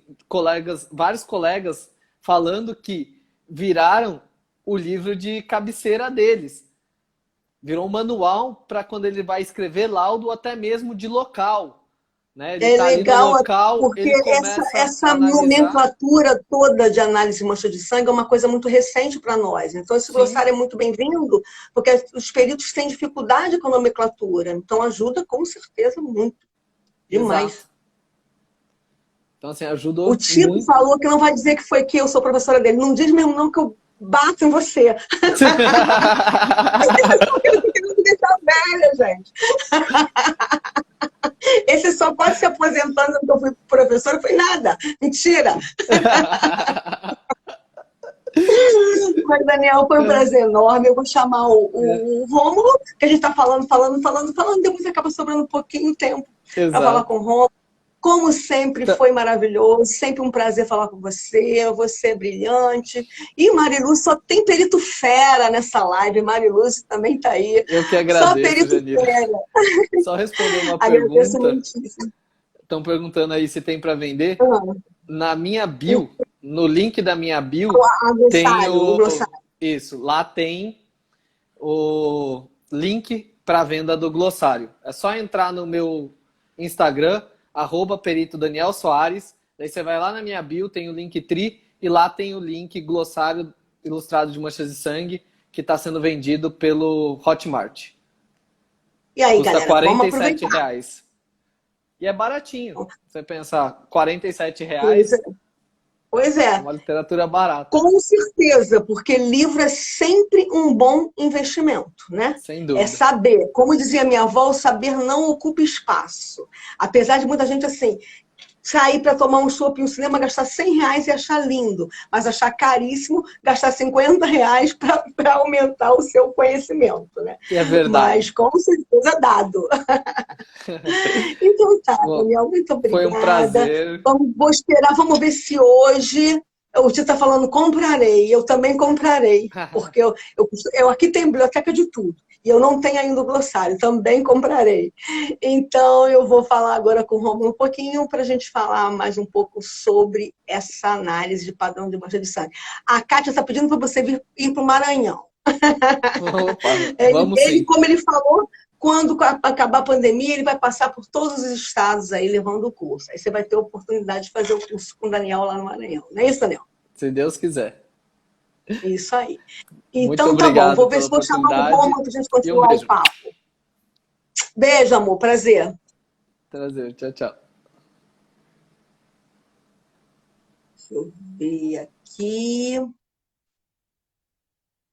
vários colegas falando que viraram o livro de cabeceira deles. Virou um manual para quando ele vai escrever laudo, ou até mesmo de local. Né? Ele É está ali no legal local, porque ele começa a essa analisar. nomenclatura toda de análise de mancha de sangue é uma coisa muito recente para nós. Então, esse Sim, glossário é muito bem-vindo, porque os peritos têm dificuldade com a nomenclatura. Então, ajuda com certeza muito. exato. Demais. Então, assim, O ajudou Tito muito. falou que não vai dizer que foi que eu sou professora dele. Não diz mesmo não que eu bato em você. Eu tô querendo me deixar velha, gente. Esse só pode se aposentando que eu fui professora. Foi nada. Mentira. Mas, Daniel, foi um prazer enorme. Eu vou chamar o Rômulo, que a gente está falando. Depois acaba sobrando um pouquinho de tempo para falar Exato. com o Rômulo. Como sempre, Tá- foi maravilhoso. Sempre um prazer falar com você. Você é brilhante. E Mariluz só tem perito fera nessa live. Mariluz também está aí. Eu que Só agradeço, perito Janira. fera. Só responder uma Agradeço pergunta. muitíssimo. Estão perguntando aí se tem para vender. Ah, Na minha bio, no link da minha bio, tem o glossário. isso. Lá tem o link para venda do glossário. É só entrar no meu Instagram, @perito Daniel Soares. Daí você vai lá na minha bio, tem o Linktree, e lá tem o link glossário ilustrado de manchas de sangue, que está sendo vendido pelo Hotmart. E aí, Custa galera, vamos R$ 47. aproveitar. E é baratinho. Você pensar, Pois é. R$ 47 Pois é é. uma literatura barata. Com certeza, porque livro é sempre um bom investimento, né? Sem É dúvida. saber. Como dizia minha avó, o saber não ocupa espaço. Apesar de muita gente, assim, sair para tomar um chopp em um cinema, gastar R$ 100 e achar lindo, mas achar caríssimo, gastar R$ 50 para aumentar o seu conhecimento, né? E é verdade. Mas com certeza dado. Então tá, Bom, Daniel, muito foi um obrigada. prazer. Vou esperar, vamos ver se hoje. O Tito está falando comprarei, eu também comprarei, porque eu aqui tem biblioteca de tudo, e eu não tenho ainda o glossário, também comprarei. Então eu vou falar agora com o Romulo um pouquinho para a gente falar mais um pouco sobre essa análise de padrão de mancha de sangue. A Kátia está pedindo para você ir para o Maranhão. Opa, vamos Ele, sim. como ele falou, quando acabar a pandemia, ele vai passar por todos os estados aí levando o curso. Aí você vai ter a oportunidade de fazer o curso com o Daniel lá no Maranhão. Não é isso, Daniel? Se Deus quiser. Isso aí. Muito Então tá bom, obrigado vou ver pela se vou chamar o oportunidade Romulo para a gente e um continuar o beijo. papo. Beijo, amor, prazer. Prazer. Tchau, tchau. Deixa eu ver aqui.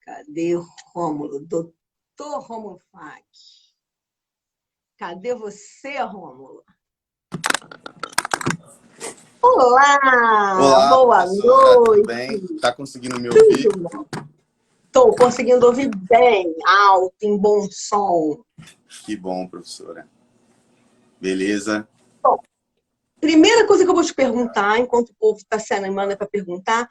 Cadê o Rômulo? Doutor Rômulo Fag. Cadê você, Rômulo? Olá, Olá, boa professora, tudo noite. bem? Tá conseguindo me ouvir? Tudo bom? Estou conseguindo ouvir bem, alto, em bom som. Que bom, professora. Beleza? Bom, primeira coisa que eu vou te perguntar, enquanto o povo está se animando para perguntar,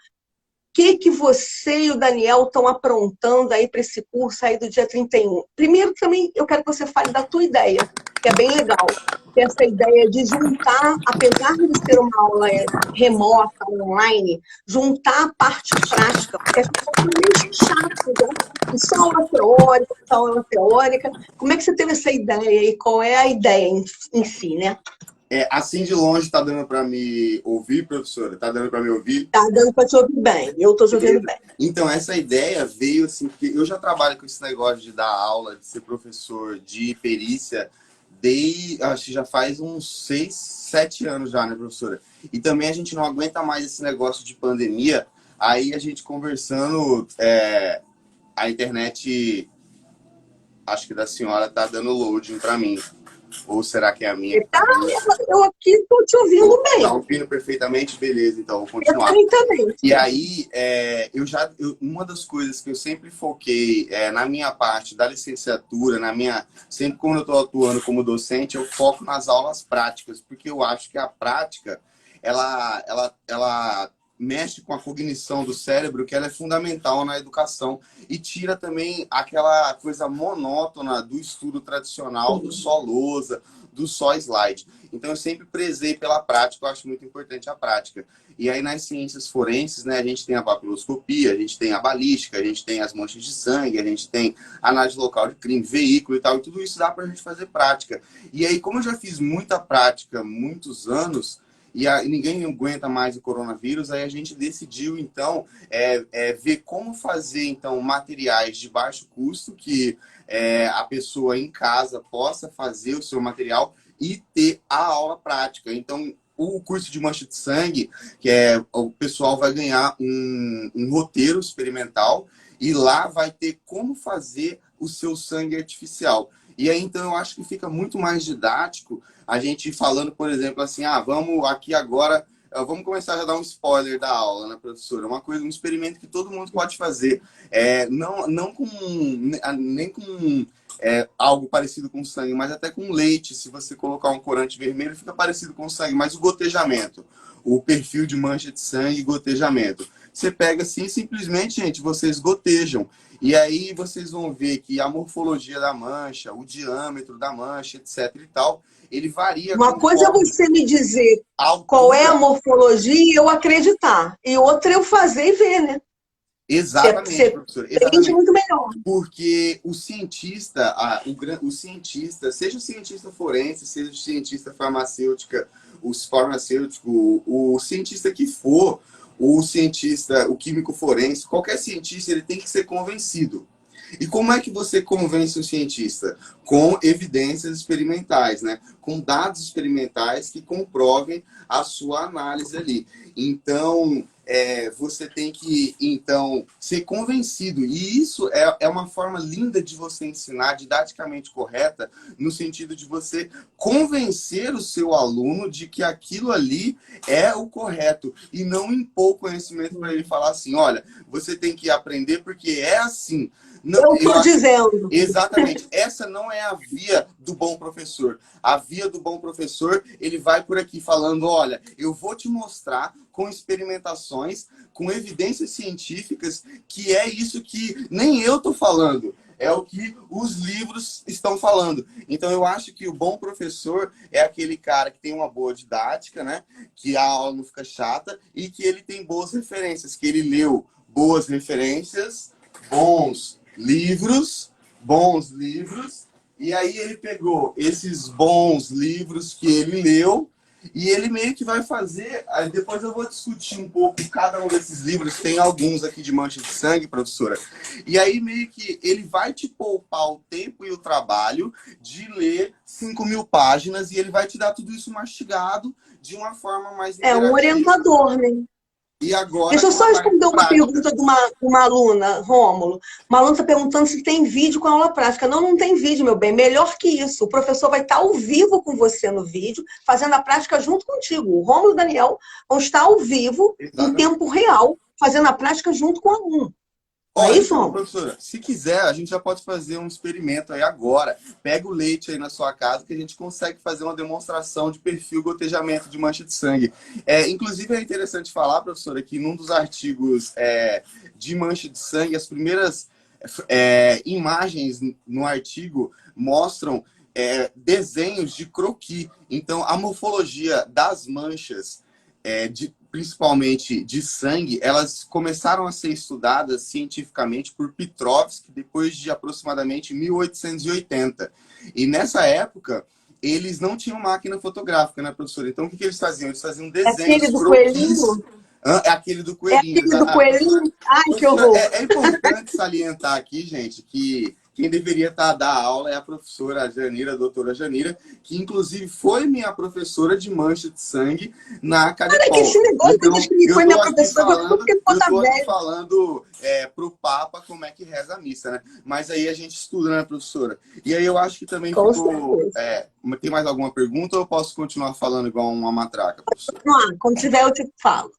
que você e o Daniel estão aprontando aí para esse curso aí do dia 31? Primeiro, também, eu quero que você fale da tua ideia, que é bem legal. Que é essa ideia de juntar, apesar de ser uma aula remota, online, juntar a parte prática, porque as pessoas são meio chatas, né? E só aula teórica. Como é que você teve essa ideia e qual é a ideia em si, né? Assim de longe tá dando para me ouvir, professora? Tá dando para me ouvir? Tá dando para te ouvir bem, eu estou te ouvindo bem. Então, essa ideia veio assim, porque eu já trabalho com esse negócio de dar aula, de ser professor de perícia acho que já faz uns 6, 7 anos já, né, professora? E também a gente não aguenta mais esse negócio de pandemia. Aí a gente conversando, a internet, acho que da senhora tá dando loading para mim. Ou será que é a minha que tá dando? Eu aqui estou te ouvindo bem. Tá ouvindo perfeitamente? Beleza, então vou continuar. Perfeitamente. E aí, uma das coisas que eu sempre foquei na minha parte da licenciatura, sempre quando eu estou atuando como docente, eu foco nas aulas práticas, porque eu acho que a prática, ela mexe com a cognição do cérebro, que ela é fundamental na educação, e tira também aquela coisa monótona do estudo tradicional, do só lousa, do só slide. Então, eu sempre prezei pela prática, eu acho muito importante a prática. E aí, nas ciências forenses, né, a gente tem a papiloscopia, a gente tem a balística, a gente tem as manchas de sangue, a gente tem análise local de crime, veículo e tal, e tudo isso dá para a gente fazer prática. E aí, como eu já fiz muita prática, muitos anos, e ninguém aguenta mais o coronavírus, aí a gente decidiu, então, ver como fazer, então, materiais de baixo custo, que a pessoa em casa possa fazer o seu material e ter a aula prática. Então, o curso de mancha de sangue, o pessoal vai ganhar um roteiro experimental e lá vai ter como fazer o seu sangue artificial. E aí, então, eu acho que fica muito mais didático a gente falando, por exemplo, assim, vamos aqui agora, vamos começar a dar um spoiler da aula, né, professora? Um experimento que todo mundo pode fazer. Não nem com algo parecido com sangue, mas até com leite. Se você colocar um corante vermelho, fica parecido com sangue. Mas o gotejamento, o perfil de mancha de sangue e gotejamento. Você pega assim, simplesmente, gente, vocês gotejam. E aí vocês vão ver que a morfologia da mancha, o diâmetro da mancha, etc e tal, ele varia. Uma coisa é você me dizer qual é a morfologia e eu acreditar. E outra é eu fazer e ver, né? Exatamente, professor. Exatamente. Muito melhor. Porque o cientista, seja o cientista forense, seja o cientista farmacêutico, o cientista que for, o químico forense, qualquer cientista, ele tem que ser convencido. E como é que você convence o cientista? Com evidências experimentais, né? Com dados experimentais que comprovem a sua análise ali. Então, você tem que, então, ser convencido. E isso é uma forma linda de você ensinar, didaticamente correta, no sentido de você convencer o seu aluno de que aquilo ali é o correto. E não impor conhecimento para ele falar assim, olha, você tem que aprender porque é assim. Não, eu estou dizendo. Exatamente. Essa não é a via do bom professor. A via do bom professor, ele vai por aqui falando, olha, eu vou te mostrar com experimentações, com evidências científicas, que é isso que nem eu estou falando. É o que os livros estão falando. Então, eu acho que o bom professor é aquele cara que tem uma boa didática, né? Que a aula não fica chata e que ele tem boas referências, que ele leu boas referências, bons livros, e aí ele pegou esses bons livros que ele leu e ele meio que vai fazer, aí depois eu vou discutir um pouco cada um desses livros, tem alguns aqui de mancha de sangue, professora, e aí meio que ele vai te poupar o tempo e o trabalho de ler 5.000 páginas e ele vai te dar tudo isso mastigado de uma forma mais interativa. Um orientador, né? E agora, deixa eu só responder uma pergunta de uma aluna, Rômulo. Uma aluna está perguntando se tem vídeo com a aula prática. Não, não tem vídeo, meu bem. Melhor que isso. O professor vai estar ao vivo com você no vídeo, fazendo a prática junto contigo. O Rômulo e o Daniel vão estar ao vivo, em tempo real, fazendo a prática junto com o aluno. Olha, é isso, então, professora, se quiser, a gente já pode fazer um experimento aí agora. Pega o leite aí na sua casa que a gente consegue fazer uma demonstração de perfil gotejamento de mancha de sangue. Inclusive, é interessante falar, professora, que num dos artigos de mancha de sangue, as primeiras imagens no artigo mostram desenhos de croquis. Então, a morfologia das manchas principalmente de sangue, elas começaram a ser estudadas cientificamente por Petrovsky depois de aproximadamente 1880. E nessa época, eles não tinham máquina fotográfica, né, professora? Então, o que eles faziam? Eles faziam desenhos, aquele do coelhinho? É aquele do coelhinho. É aquele do coelhinho? Ai, que horror! É importante salientar aqui, gente, que quem deveria estar a dar aula é a professora Janira, a doutora Janira, que inclusive foi minha professora de mancha de sangue na Olha que Acadepol. esse negócio Então, de que foi minha professora, foi tudo que eu conta tô aqui velho. falando para o Papa como é que reza a missa, né? Mas aí a gente estuda, né, professora? E aí eu acho que também Com ficou... certeza. tem mais alguma pergunta ou eu posso continuar falando igual uma matraca, professora? Vamos lá, quando tiver eu te falo.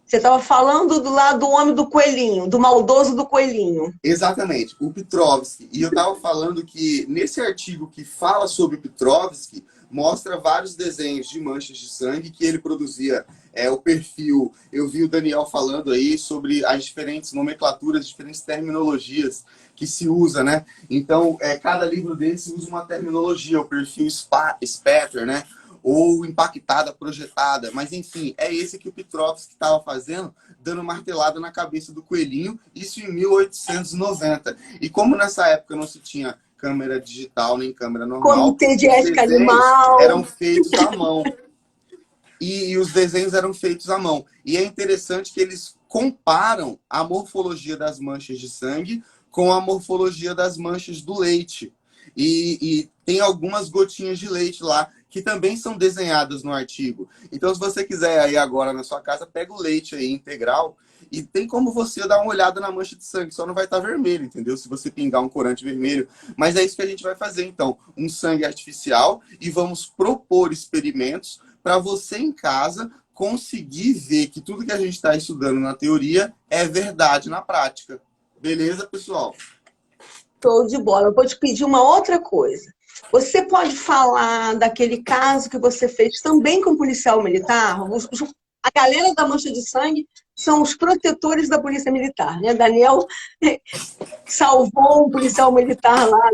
Você estava falando do lado do homem do coelhinho, do maldoso do coelhinho. Exatamente, o Petrovski. E eu estava falando que nesse artigo que fala sobre o Petrovski, mostra vários desenhos de manchas de sangue que ele produzia. O perfil, eu vi o Daniel falando aí sobre as diferentes nomenclaturas, diferentes terminologias que se usa, né? Então, cada livro desse usa uma terminologia, o perfil spatter, né? Ou impactada, projetada. Mas, enfim, é esse que o Petrovski estava fazendo, dando martelada na cabeça do coelhinho, isso em 1890. E como nessa época não se tinha câmera digital nem câmera normal, Comitê de os ética desenhos animal. eram feitos à mão. E os desenhos eram feitos à mão. E é interessante que eles comparam a morfologia das manchas de sangue com a morfologia das manchas do leite. E tem algumas gotinhas de leite lá que também são desenhadas no artigo. Então, se você quiser aí agora na sua casa, pega o leite aí integral e tem como você dar uma olhada na mancha de sangue. Só não vai estar vermelho, entendeu? Se você pingar um corante vermelho. Mas é isso que a gente vai fazer, então. Um sangue artificial e vamos propor experimentos para você em casa conseguir ver que tudo que a gente está estudando na teoria é verdade na prática. Beleza, pessoal? Show de bola. Eu vou te pedir uma outra coisa. Você pode falar daquele caso que você fez também com o policial militar? A galera da mancha de sangue são os protetores da polícia militar, né? Daniel salvou um policial militar lá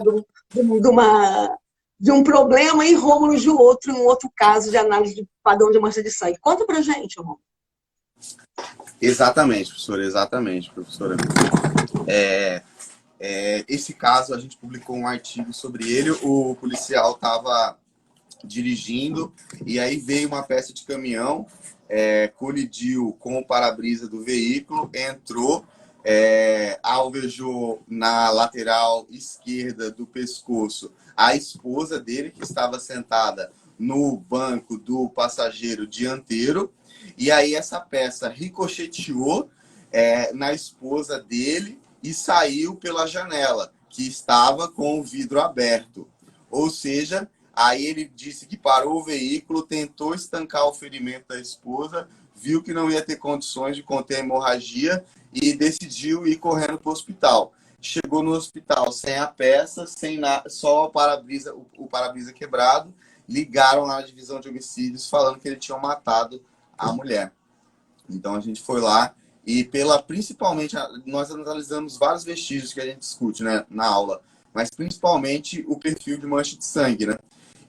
de um problema e Rômulo de outro, um outro caso de análise de padrão de mancha de sangue. Conta pra gente, Rômulo. Exatamente, professora. Exatamente, professora. Esse caso, a gente publicou um artigo sobre ele. O policial estava dirigindo e aí veio uma peça de caminhão, colidiu com o para-brisa do veículo, entrou, alvejou na lateral esquerda do pescoço a esposa dele, que estava sentada no banco do passageiro dianteiro, e aí essa peça ricocheteou na esposa dele e saiu pela janela, que estava com o vidro aberto. Ou seja, aí ele disse que parou o veículo, tentou estancar o ferimento da esposa, viu que não ia ter condições de conter a hemorragia e decidiu ir correndo para o hospital. Chegou no hospital sem a peça, sem só o para-brisa quebrado. Ligaram lá na divisão de homicídios falando que ele tinha matado a mulher. Então a gente foi lá e principalmente nós analisamos vários vestígios que a gente discute, né, na aula, mas principalmente o perfil de mancha de sangue, né?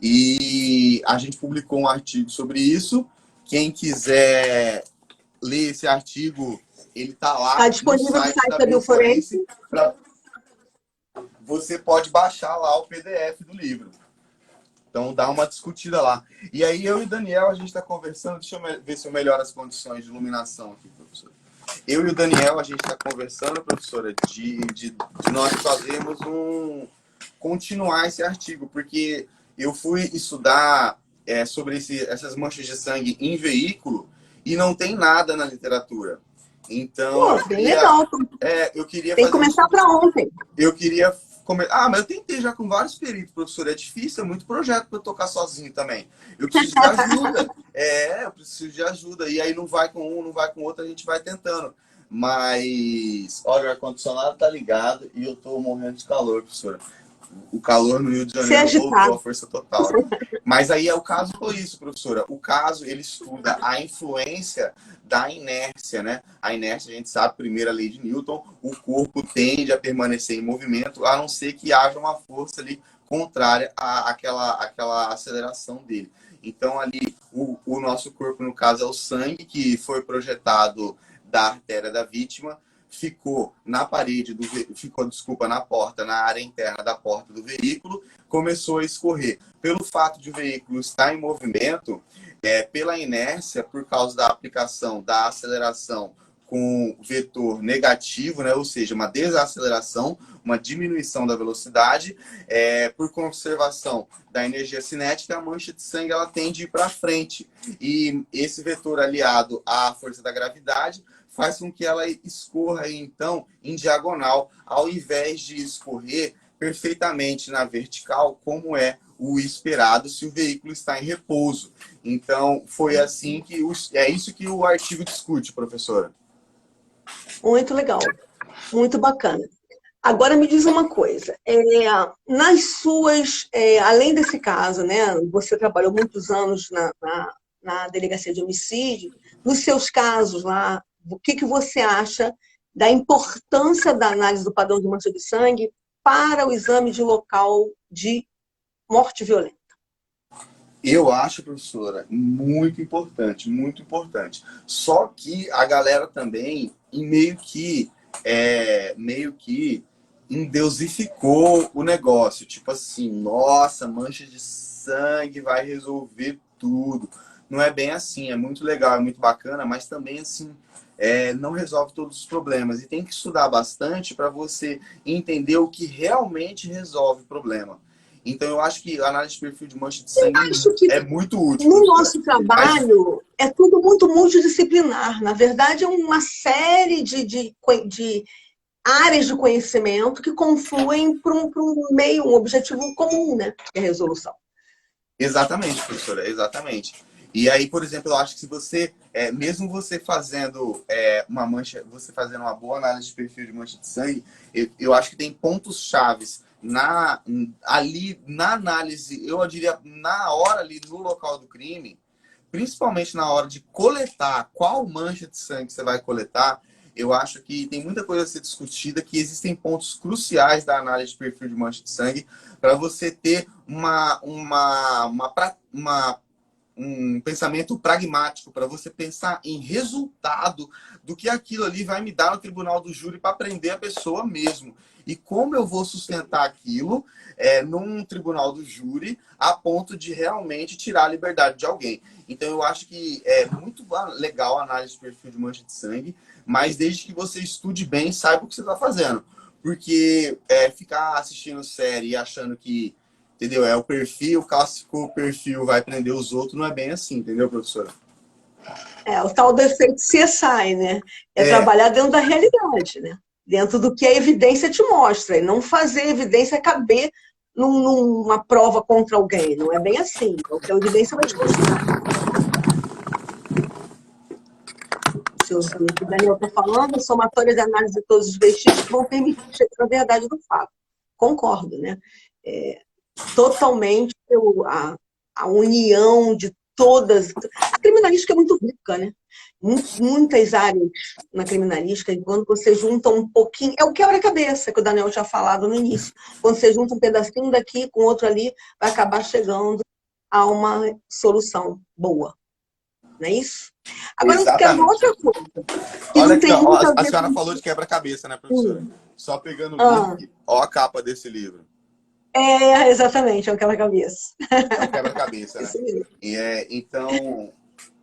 E a gente publicou um artigo sobre isso. Quem quiser ler esse artigo, ele está lá Está disponível no site da Bioforense. Você pode baixar lá o PDF do livro. Então, dá uma discutida lá. E aí, eu e o Daniel, a gente está conversando. Deixa eu ver se eu melhoro as condições de iluminação aqui, professor. Eu e o Daniel, a gente está conversando, professora, de nós fazermos continuar esse artigo, porque eu fui estudar sobre essas manchas de sangue em veículo e não tem nada na literatura. Então, Pô, bem legal. eu queria tem que começar para ontem. Eu queria... mas eu tentei já com vários peritos, professor. É difícil, é muito projeto para eu tocar sozinho também. Eu preciso de ajuda. Eu preciso de ajuda. E aí não vai com um, não vai com outro, a gente vai tentando. Mas, olha, o ar-condicionado tá ligado e eu tô morrendo de calor, professora. O calor no Rio de Janeiro voltou à força total. Mas aí o caso foi isso, professora. O caso, ele estuda a influência da inércia, né? A inércia, a gente sabe, primeira lei de Newton, o corpo tende a permanecer em movimento, a não ser que haja uma força ali contrária àquela aceleração dele. Então, ali, o nosso corpo, no caso, é o sangue que foi projetado da artéria da vítima, ficou na parede na porta, na área interna da porta do veículo, começou a escorrer. Pelo fato de o veículo estar em movimento, pela inércia, por causa da aplicação da aceleração com vetor negativo, né? Ou seja, uma desaceleração, uma diminuição da velocidade, por conservação da energia cinética, a mancha de sangue ela tende a ir para frente. E esse vetor aliado à força da gravidade faz com que ela escorra, então, em diagonal, ao invés de escorrer perfeitamente na vertical, como é o esperado se o veículo está em repouso. Então, foi assim que... É isso que o artigo discute, professora. Muito legal, muito bacana. Agora me diz uma coisa, nas suas, além desse caso, né, você trabalhou muitos anos na delegacia de homicídio, nos seus casos lá, o que você acha da importância da análise do padrão de mancha de sangue para o exame de local de morte violenta? Eu acho, professora, muito importante, muito importante. Só que a galera também meio que endeusificou o negócio. Tipo assim, nossa, mancha de sangue vai resolver tudo. Não é bem assim, é muito legal, é muito bacana, mas também assim, não resolve todos os problemas. E tem que estudar bastante para você entender o que realmente resolve o problema. Então, eu acho que a análise de perfil de mancha de sangue Acho que é muito útil. no nosso trabalho é tudo muito multidisciplinar. Na verdade, é uma série de áreas de conhecimento que confluem para um objetivo comum, né? Que é a resolução. Exatamente, professora, exatamente. E aí, por exemplo, eu acho que se você, mesmo você fazendo você fazendo uma boa análise de perfil de mancha de sangue, eu acho que tem pontos chaves ali na análise, eu diria, na hora ali, no local do crime, principalmente na hora de coletar qual mancha de sangue você vai coletar. Eu acho que tem muita coisa a ser discutida, que existem pontos cruciais da análise de perfil de mancha de sangue para você ter um pensamento pragmático, para você pensar em resultado do que aquilo ali vai me dar no tribunal do júri para prender a pessoa mesmo. E como eu vou sustentar aquilo num tribunal do júri a ponto de realmente tirar a liberdade de alguém. Então eu acho que é muito legal a análise de perfil de mancha de sangue, mas desde que você estude bem, saiba o que você está fazendo. Porque ficar assistindo série e achando que, entendeu? É o perfil, classificou o perfil, vai prender os outros, não é bem assim, entendeu, professora? O tal do efeito CSI, né? Trabalhar dentro da realidade, né? Dentro do que a evidência te mostra, e não fazer a evidência caber numa prova contra alguém. Não é bem assim. É o que a evidência vai te mostrar. Deixa eu ver o que o Daniel está falando, a somatória de análise de todos os vestígios que vão permitir chegar à verdade do fato. Concordo, né? Totalmente a união de todas. A criminalística é muito rica, né? Muitas áreas na criminalística, e quando você junta um pouquinho. É o quebra-cabeça que o Daniel tinha falado no início. Quando você junta um pedacinho daqui com outro ali, vai acabar chegando a uma solução boa. Não é isso? Agora, eu quero uma outra coisa. Olha aqui, ó, a senhora falou de quebra-cabeça, né, professora? Só pegando o link, ó a capa desse livro. Exatamente, é um quebra-cabeça. É um quebra-cabeça, né? Então,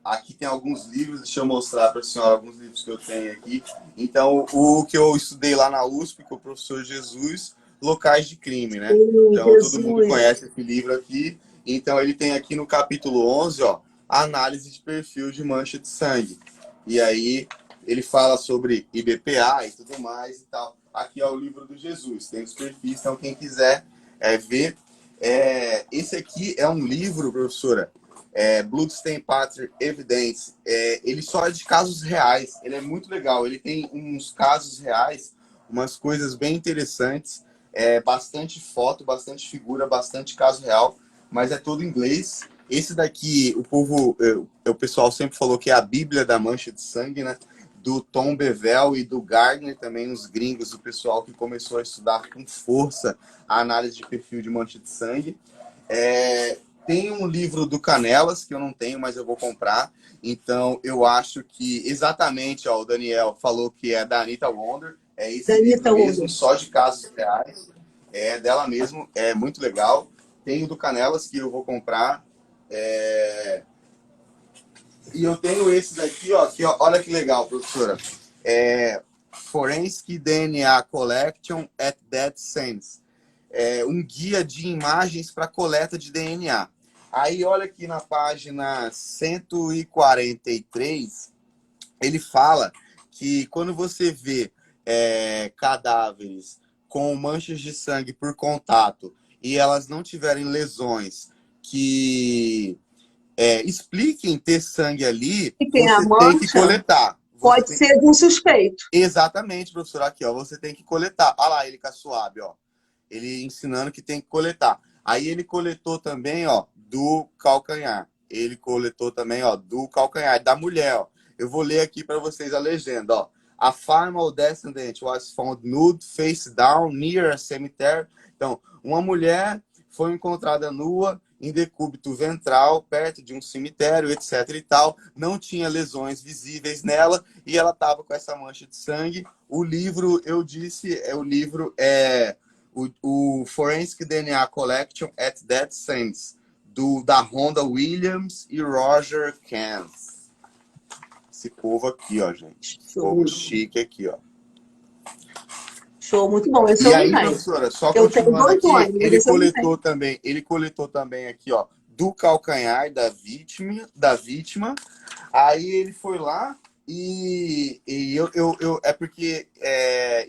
aqui tem alguns livros, deixa eu mostrar para a senhora alguns livros que eu tenho aqui. Então, o que eu estudei lá na USP com o professor Jesus, Locais de Crime, né? Então, todo mundo conhece esse livro aqui. Então, ele tem aqui no capítulo 11, ó, a análise de perfil de mancha de sangue. E aí, ele fala sobre IBPA e tudo mais e tal. Aqui é o livro do Jesus, tem os perfis, então quem quiser ver. Esse aqui é um livro, professora, Bloodstain Pattern Evidence. Ele só é de casos reais, ele é muito legal. Ele tem uns casos reais, umas coisas bem interessantes, bastante foto, bastante figura, bastante caso real, mas é todo em inglês. Esse daqui, o pessoal sempre falou que é a Bíblia da mancha de sangue, né? Do Tom Bevel e do Gardner, também os gringos, o pessoal que começou a estudar com força a análise de perfil de mancha de sangue. Tem um livro do Canelas, que eu não tenho, mas eu vou comprar. Então, eu acho que exatamente, ó, o Daniel falou que é da Anita Wonder, é esse livro mesmo, só de casos reais, é dela mesmo, é muito legal. Tem o do Canelas, que eu vou comprar. E eu tenho esse daqui, ó, olha que legal, professora. Forensic DNA Collection at Dead Scenes. Um guia de imagens para coleta de DNA. Aí, olha aqui na página 143, ele fala que quando você vê cadáveres com manchas de sangue por contato e elas não tiverem lesões que expliquem ter sangue ali, E tem a você tem que mancha, coletar. pode ser de um suspeito. Exatamente, professor. Aqui, ó, você tem que coletar. Olha lá ele com a suave, ó. Ele ensinando que tem que coletar. Aí ele coletou também, ó, do calcanhar. Ele coletou também, ó, do calcanhar da mulher, ó. Eu vou ler aqui para vocês a legenda, ó. A female descendant was found nude, face down, near a cemetery. Então, uma mulher foi encontrada nua em decúbito ventral, perto de um cemitério, etc e tal. Não tinha lesões visíveis nela e ela estava com essa mancha de sangue. O livro, eu disse, o Forensic DNA Collection at Dead Scenes, da Rhonda Williams e Roger Kans. Esse povo aqui, ó, gente. Esse povo chique aqui, ó. Show, muito bom. Esse E eu aí, não tenho. professora, só Eu tenho continuando do aqui, Antônio, mas esse eu não tenho. ele coletou também aqui, ó, do calcanhar da vítima. Aí ele foi lá e é porque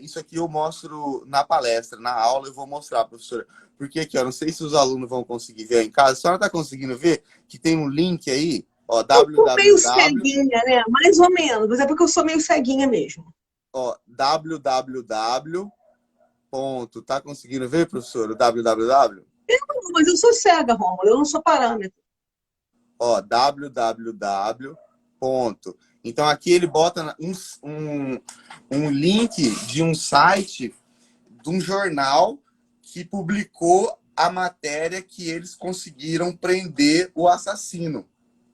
isso aqui eu mostro na palestra, na aula eu vou mostrar, professora. Porque aqui, ó, não sei se os alunos vão conseguir ver aí em casa. A senhora está conseguindo ver que tem um link aí, ó, Eu sou meio www, ceguinha, né? Mais ou menos, mas é porque eu sou meio ceguinha mesmo. ó, www. Tá conseguindo ver, professor? O www? Não, mas eu sou cega, Rômulo, eu não sou parâmetro. Ó, www. Então aqui ele bota um link de um site, de um jornal que publicou a matéria que eles conseguiram prender o assassino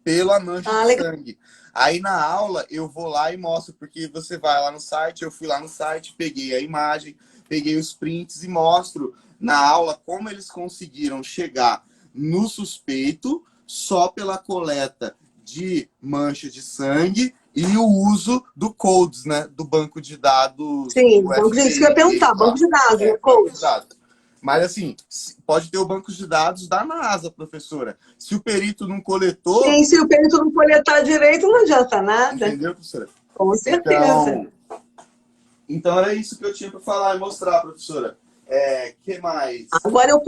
pela mancha de Legal. sangue. Aí na aula eu vou lá e mostro, porque você vai lá no site, eu fui lá no site, peguei a imagem, peguei os prints e mostro na aula como eles conseguiram chegar no suspeito só pela coleta de mancha de sangue e o uso do codes, né? Do banco de dados. Sim, do banco de dados. Isso que eu ia FBI, perguntar, banco de dados, no banco de coach. dados. Mas assim, pode ter o banco de dados da NASA, professora. Se o perito não coletou. Sim, se o perito não coletar direito, não adianta nada. Entendeu, professora? Com certeza. Então era isso que eu tinha para falar e mostrar, professora. Que mais? Agora eu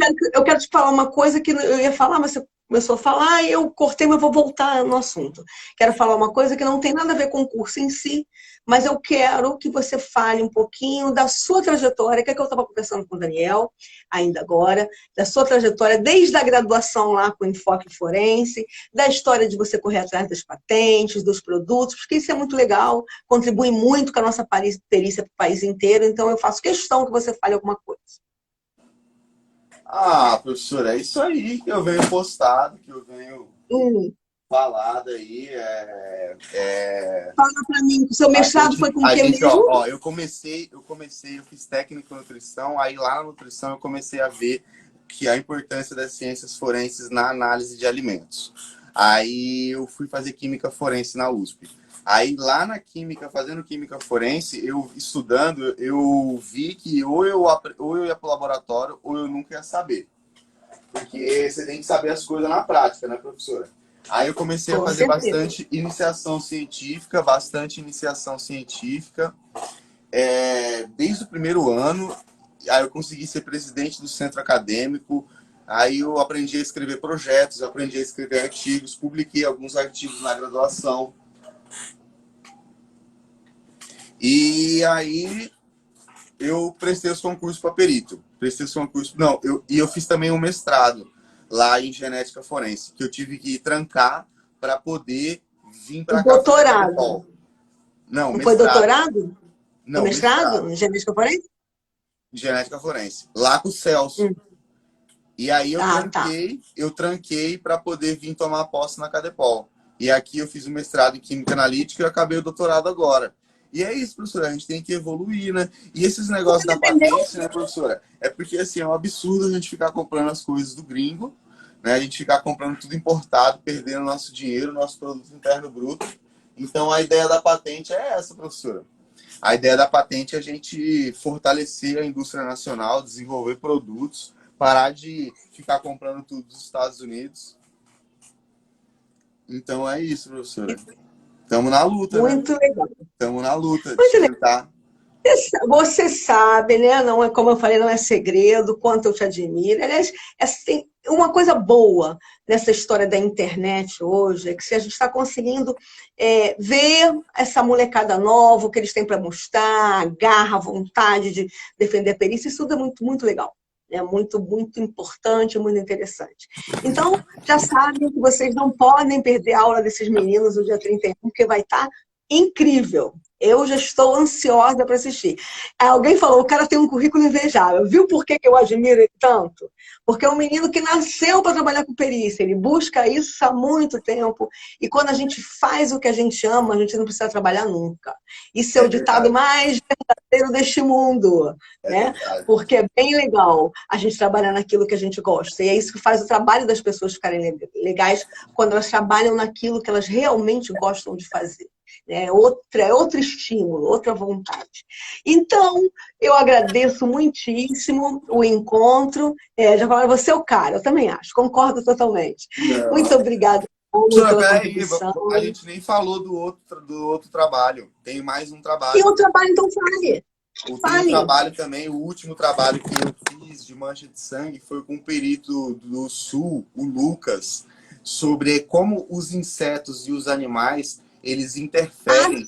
quero te falar uma coisa que eu ia falar, mas você começou a falar e eu cortei, mas vou voltar no assunto. Quero falar uma coisa que não tem nada a ver com o curso em si, mas eu quero que você fale um pouquinho da sua trajetória, que é que eu estava conversando com o Daniel, ainda agora, da sua trajetória desde a graduação lá com enfoque forense, da história de você correr atrás das patentes, dos produtos, porque isso é muito legal, contribui muito com a nossa perícia para o país inteiro, então eu faço questão que você fale alguma coisa. Ah, professora, é isso aí que eu venho postado, que eu venho falado aí. Fala pra mim, o seu mestrado foi com o que mesmo? Eu fiz técnico em nutrição, aí lá na nutrição eu comecei a ver que a importância das ciências forenses na análise de alimentos. Aí eu fui fazer química forense na USP. Aí lá na química, fazendo química forense, eu estudando, eu vi que ou eu ia para o laboratório ou eu nunca ia saber. Porque você tem que saber as coisas na prática, né, professora? Aí eu comecei a fazer bastante iniciação científica, desde o primeiro ano. Aí eu consegui ser presidente do centro acadêmico. Aí eu aprendi a escrever projetos, aprendi a escrever artigos, publiquei alguns artigos na graduação. E aí eu prestei os concursos para perito. Eu fiz também um mestrado lá em genética forense, que eu tive que trancar para poder vir para cá. Doutorado? Não, foi doutorado? Não, mestrado em genética forense? Genética forense. Lá com o Celso. E aí eu tranquei para poder vir tomar posse na Cadepol. E aqui eu fiz o mestrado em Química Analítica e eu acabei o doutorado agora. E é isso, professora, a gente tem que evoluir, né? E esses negócios da patente, né, professora? É porque, assim, é um absurdo a gente ficar comprando as coisas do gringo, né? A gente ficar comprando tudo importado, perdendo nosso dinheiro, nosso produto interno bruto. Então, a ideia da patente é essa, professora. A ideia da patente é a gente fortalecer a indústria nacional, desenvolver produtos, parar de ficar comprando tudo dos Estados Unidos. Então é isso, professora. Estamos na luta, né? Muito legal. Estamos na luta Muito de legal. tentar. Você sabe, né? Não é, como eu falei, não é segredo, quanto eu te admiro. Aliás, assim, uma coisa boa nessa história da internet hoje é que se a gente está conseguindo ver essa molecada nova, o que eles têm para mostrar, a garra, a vontade de defender a perícia, isso tudo é muito, muito legal. É muito, muito importante, muito interessante. Então, já sabem que vocês não podem perder a aula desses meninos no dia 31, porque vai estar incrível. Eu já estou ansiosa para assistir. Alguém falou, o cara tem um currículo invejável. Viu por que eu admiro ele tanto? Porque é um menino que nasceu para trabalhar com perícia. Ele busca isso há muito tempo. E quando a gente faz o que a gente ama, a gente não precisa trabalhar nunca. Isso é o ditado mais verdadeiro deste mundo. Né? Porque é bem legal a gente trabalhar naquilo que a gente gosta. E é isso que faz o trabalho das pessoas ficarem legais quando elas trabalham naquilo que elas realmente gostam de fazer. É outro estímulo, outra vontade. Então, eu agradeço muitíssimo o encontro. Já falaram, você é o cara, eu também acho, concordo totalmente. Não. Muito obrigada pela contribuição. A gente nem falou do outro trabalho. Tem mais um trabalho. E o trabalho, então, fale. Tem um trabalho também, o último trabalho que eu fiz de mancha de sangue foi com um perito do Sul, o Lucas, sobre como os insetos e os animais eles interferem,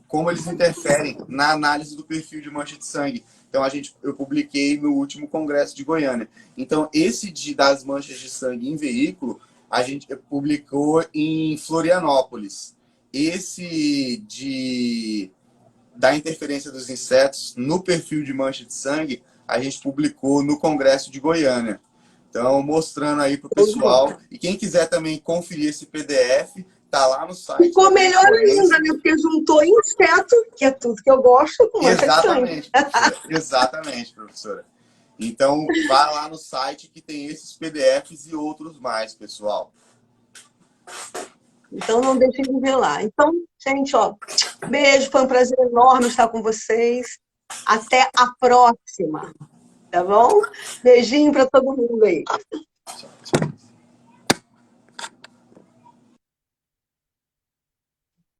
como eles interferem na análise do perfil de mancha de sangue. Então eu publiquei no último congresso de Goiânia. Então esse das manchas de sangue em veículo a gente publicou em Florianópolis. Esse da interferência dos insetos no perfil de mancha de sangue a gente publicou no congresso de Goiânia. Então mostrando aí para o pessoal, e quem quiser também conferir esse PDF tá lá no site. Ficou melhor ainda, né? Porque juntou inseto, que é tudo que eu gosto, com mancha de sangue. Exatamente, professora. Então, vá lá no site que tem esses PDFs e outros mais, pessoal. Então, não deixem de ver lá. Então, gente, beijo, foi um prazer enorme estar com vocês. Até a próxima, tá bom? Beijinho para todo mundo aí. Tchau, tchau.